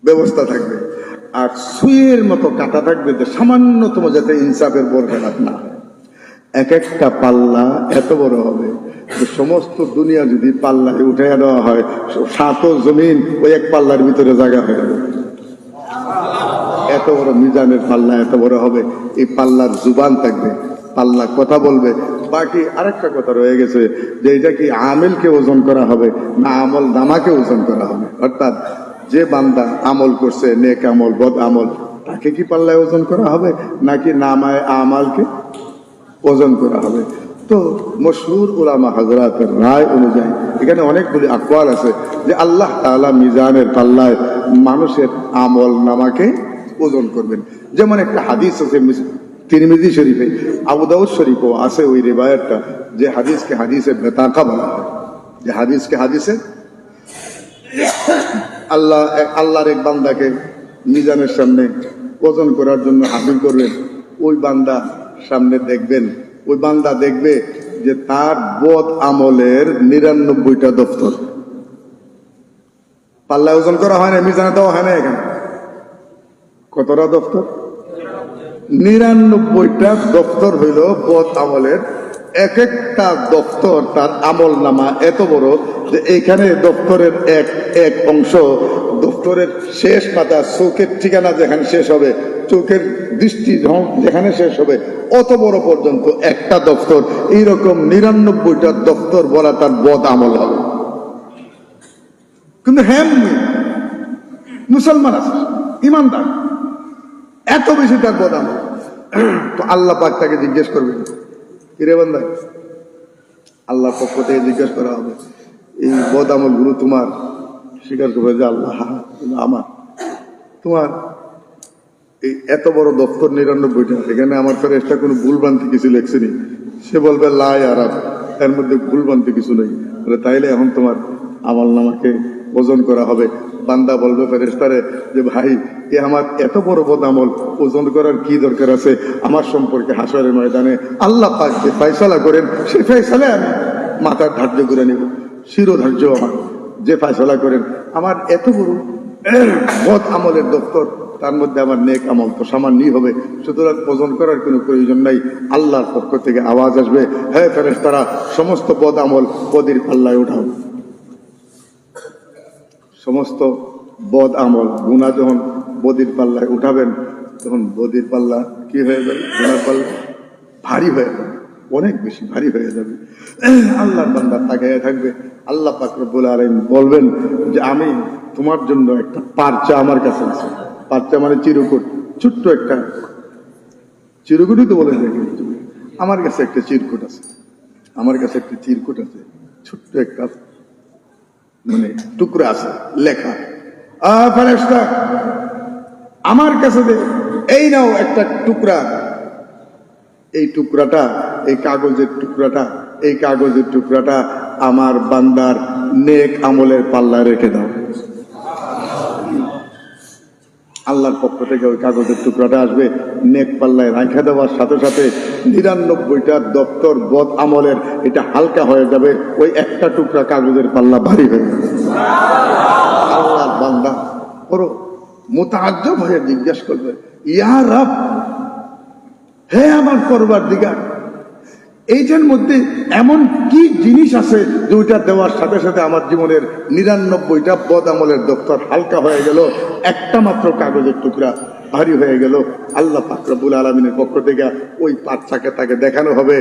Speaker 1: ব্যবস্থা থাকবে, আর সুইয়ের মতো কাটা থাকবে, যে সামান্যতম যাতে ইনসাফের বরখালাপ না হয়। এক একটা পাল্লা এত বড় হবে যে সমস্ত দুনিয়া যদি পাল্লায় উঠে দেওয়া হয়, সাতও জমিন ওই এক পাল্লার ভিতরে জায়গা হয়ে যাবে। এত বড় মিজানের পাল্লা এত বড় হবে। এই পাল্লার জুবান থাকবে, পাল্লা কথা বলবে। বাকি আরেকটা কথা রয়ে গেছে, যে এটা কি আমেলকে ওজন করা হবে না আমল নামাকে ওজন করা হবে। অর্থাৎ যে বান্দা আমল করছে, নেক আমল, বদ আমল, তাকে কি পাল্লায় ওজন করা হবে নাকি নামায় আমালকে ওজন করা হবে। তো মশহুর উলামা হযরতের রায় অনুযায়ী এখানে অনেকগুলি আকওয়াল আছে যে আল্লাহ তাআলা মিজানের পাল্লায় মানুষের আমল নামাকে ওজন করবেন। যেমন একটা হাদিস আছে তিরমিজি শরীফে, আবু দাউদ শরীফও আছে ওই রিওয়ায়াতটা, যে হাদিসকে হাদিসে বেতাকা বলা হয়। যে হাদিসে আল্লাহর এক বান্দাকে মিজানের সামনে ওজন করার জন্য হাজির করবেন। ওই বান্দা সামনে দেখবেন, ওই বান্দা দেখবে যে তার বদ আমলের ৯৯টা দফতর। পাল্লায় ওজন করা হয় না, মিজানে দেওয়া হয় না। এখানে কতটা দফতর? ৯৯টা দফতর হইল বদ আমলের। এক একটা দফতর তার আমল নামা এত বড় যে এইখানে দফতরের এক অংশ, দফতরের শেষ পাতা, চোখের ঠিকানা যেখানে শেষ হবে, চোখের দৃষ্টি যেখানে শেষ হবে, অত বড় পর্যন্ত একটা দফতর। এইরকম ৯৯টা দফতর বলা তার বদ আমল হবে। কিন্তু হ্যাঁ, মুসলমান আছে, ইমানদার, এত বেশি তার বদ আমল। তো আল্লাহ পাক তাকে জিজ্ঞেস করবেন, কিরে বান্দা, আল্লাহর পক্ষ থেকে জিজ্ঞেস করা হবে, এই বদ আমল গুলো তোমার? স্বীকার করবে যে আল্লাহ আমার। তোমার এই এত বড় দপ্তর ৯৯টা, এখানে আমার ফেরেশতা কোনো ভুলভ্রান্তি কিছু লেখছেনি? সে বলবে লা ইয়া রাব, এর মধ্যে ভুলভ্রান্তি কিছু নেই। তাইলে এখন তোমার আমল নামাকে ওজন করা হবে। বান্দা বলবে ফেরেশতারে যে ভাই, এ আমার এত বড় বদ আমল, ওজন করার কি দরকার আছে? আমার সম্পর্কে হাসরের ময়দানে আল্লাহ পাক যে ফয়সালা করেন, সেই ফয়সালায় আমি মাথার ধার্য করে নেব, শিরোধার্য আমার যে ফয়সালা করেন। আমার এত বড় বদ আমলের দপ্তর, তার মধ্যে আমার নেক আমল তো সামান্যই হবে, সুতরাং ওজন করার কোনো প্রয়োজন নাই। আল্লাহর পক্ষ থেকে আওয়াজ আসবে, হ্যাঁ ফেরেশতারা, সমস্ত বদ আমল বদির পাল্লায় উঠাও। সমস্ত বদ আমল, গুনাহ যখন বদির পাল্লায় উঠাবেন, তখন বদির পাল্লা কি হয়ে যাবে? গুনার পাল্লা ভারী হয়ে যাবে, অনেক বেশি ভারী হয়ে যাবে। আল্লাহর বান্দা তাকিয়ে থাকবে। আল্লাহ পাক রব্বুল আলামিন বলবেন যে আমি তোমার জন্য একটা পারচা আমার কাছে আছে। পারচা মানে চিরকুট, ছোট্ট একটা চিরকুটই তো বলে দেখি, আমার কাছে একটা চিরকুট আছে, আমার কাছে একটা চিরকুট আছে, ছোট্ট একটা মানে টুকরা আছে, লেখা, ফেরেশতা আমার কাছে দে, এই নাও একটা টুকরা। এই টুকরাটা, এই কাগজের টুকরাটা, এই কাগজের টুকরাটা আমার বান্দার নেক আমলের পাল্লায় রেখে দাও। আল্লাহর পক্ষ থেকে ওই কাগজের টুকরাটা আসবে, নেক পাল্লায় রেখে দেওয়ার সাথে সাথে ৯৯টা দপ্তর বদ আমলের এটা হালকা হয়ে যাবে, ওই একটা টুকরা কাগজের পাল্লা ভারী হয়ে যাবে। আল্লাহর বান্দা বড় মুতাআজ্জব হয়ে জিজ্ঞেস করবে, ইয়া রব, হে আমার পরওয়ারদিগার, এইটার মধ্যে এমন কি জিনিস আছে যে ওইটা দেওয়ার সাথে সাথে আমার জীবনের ৯৯টা বদ আমলের দপ্তর হালকা হয়ে গেল? একটা মাত্র কাগজের টুকরা। ভারী হয়ে গেল, আল্লাহ পাক রব্বুল আলামিনের পক্ষ থেকে ওই পাঁচটাকে তাকে দেখানো হবে,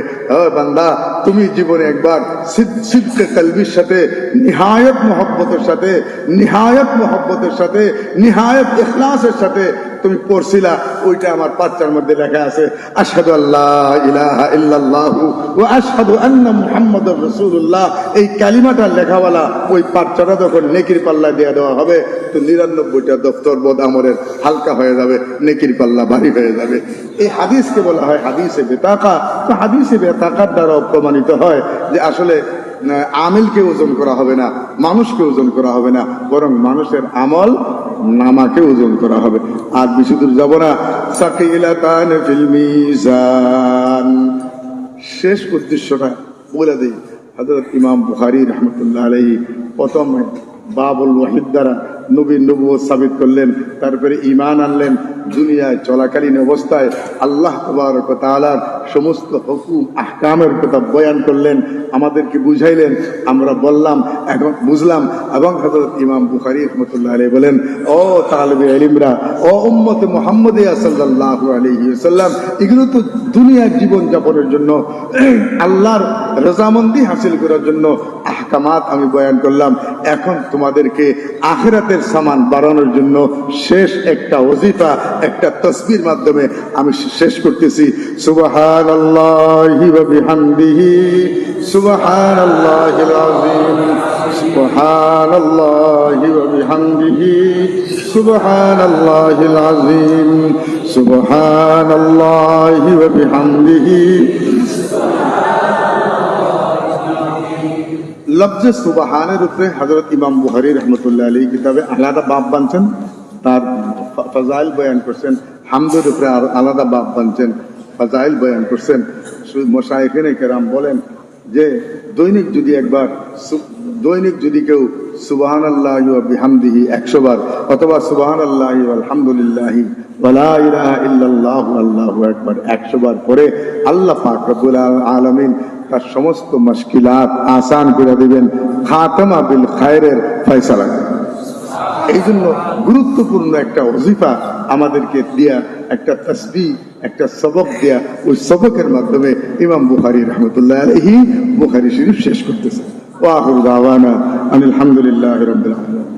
Speaker 1: বান্দা তুমি জীবনে একবার সিদ্কে কলবির সাথে নিহায়ত মোহব্বতের সাথে নিহায়ত ইখলাসের সাথে তুমি পড়ছিলা, ওইটা আমার পাঁচটার মধ্যে লেখা আছে, আশহাদু আল্লাহ ইলাহা ইল্লাল্লাহু ওয়া আশহাদু আন্না মুহাম্মাদুর রাসূলুল্লাহ। এই কালিমাটা লেখাওয়ালা ওই পাঁচটা যখন নেকির পাল্লা দিয়ে দেওয়া হবে, তো 99টা দফতর বোধ আমলের হালকা হয়ে যাবে, নেকির পাল্লা ভারী হয়ে যাবে। এই হাদিসকে বলা হয় হাদিসে বেতাকা। তো হাদিসে বেতাকার দ্বারা প্রমাণিত হয় যে আসলে আমিলকে ওজন করা হবে না, মানুষকে ওজন করা হবে না, বরং মানুষের আমল নামাকে ওজন করা হবে। আর বেশি দূর যাব না, সাকিলাতান ফিল মিজান। শেষ উদ্দেশ্যটা বলে দিই। হযরত ইমাম বুখারী রাহমাতুল্লাহ আলাইহি প্রথম বাবুল ওয়াহিদ দ্বারা নবীর নবুয়ত সাবিত করলেন, তারপরে ঈমান আনলেন। দুনিয়ায় চলাকালীন অবস্থায় আল্লাহ তাবারক ওয়া তাআলার সমস্ত হুকুম আহকামের কথা বয়ান করলেন, আমাদেরকে বুঝাইলেন, আমরা বললাম, এখন বুঝলাম। এবং হযরত ইমাম বুখারী রাহমাতুল্লাহ আলাইহি বলেন, ও তালিবে ইলমরা, ও উম্মত মুহাম্মদিয়া সাল্লাল্লাহু আলাইহি ওয়াসাল্লাম, এগুলো তো দুনিয়ার জীবন যাপনের জন্য, আল্লাহর রজামন্দি হাসিল করার জন্য আহকামাত আমি বয়ান করলাম। এখন তোমাদেরকে আখিরাতের সামান বাড়ানোর জন্য শেষ একটা ওজিফা, একটা তাসবির মাধ্যমে আমি শেষ করতেছি। সুবহানাল্লাহি ওয়া বিহামদিহি সুবহানাল্লাহিল আযীম সুবহানাল্লাহি ওয়া বিহামদিহি সুবহানাল্লাহিল আযীম সুবহানাল্লাহি ওয়া বিহামদিহি। লফজে সুবহানের উপরে হযরত ইমাম বুখারী রাহমাতুল্লাহ আলাইহি কিতাবে আলাদা বাব বানছেন, তার ফাজাইল বয়ান করছেন। হামদের উপরে আলাদা বাব বানছেন, ফাজাইল বয়ান করছেন। মাশায়েখিনে কেরাম বলেন যে দৈনিক যদি কেউ সুবহানাল্লাহি ওয়া বিহামদিহি 100 বার অথবা সুবহানাল্লাহি ওয়া আলহামদুলিল্লাহি ওয়া লা ইলাহা ইল্লাল্লাহু আল্লাহু আকবার 100 বার পরে আল্লাহ পাক রব্বুল আলামিন তার সমস্ত মুশকিলাত আসান করে দিবেন, খাতামা বিল খায়রের ফয়সালা। এই জন্য গুরুত্বপূর্ণ একটা ওজিফা আমাদেরকে দিয়া, একটা তাসবিহ, একটা সবক দেয়া, ওই সবকের মাধ্যমে ইমাম বুখারী রাহমাতুল্লাহ আলাইহি বুখারী শরীফ শেষ করতেছে। ওয়া আখিরু দাওয়ানা আলহামদুলিল্লাহি রাব্বিল আলামিন।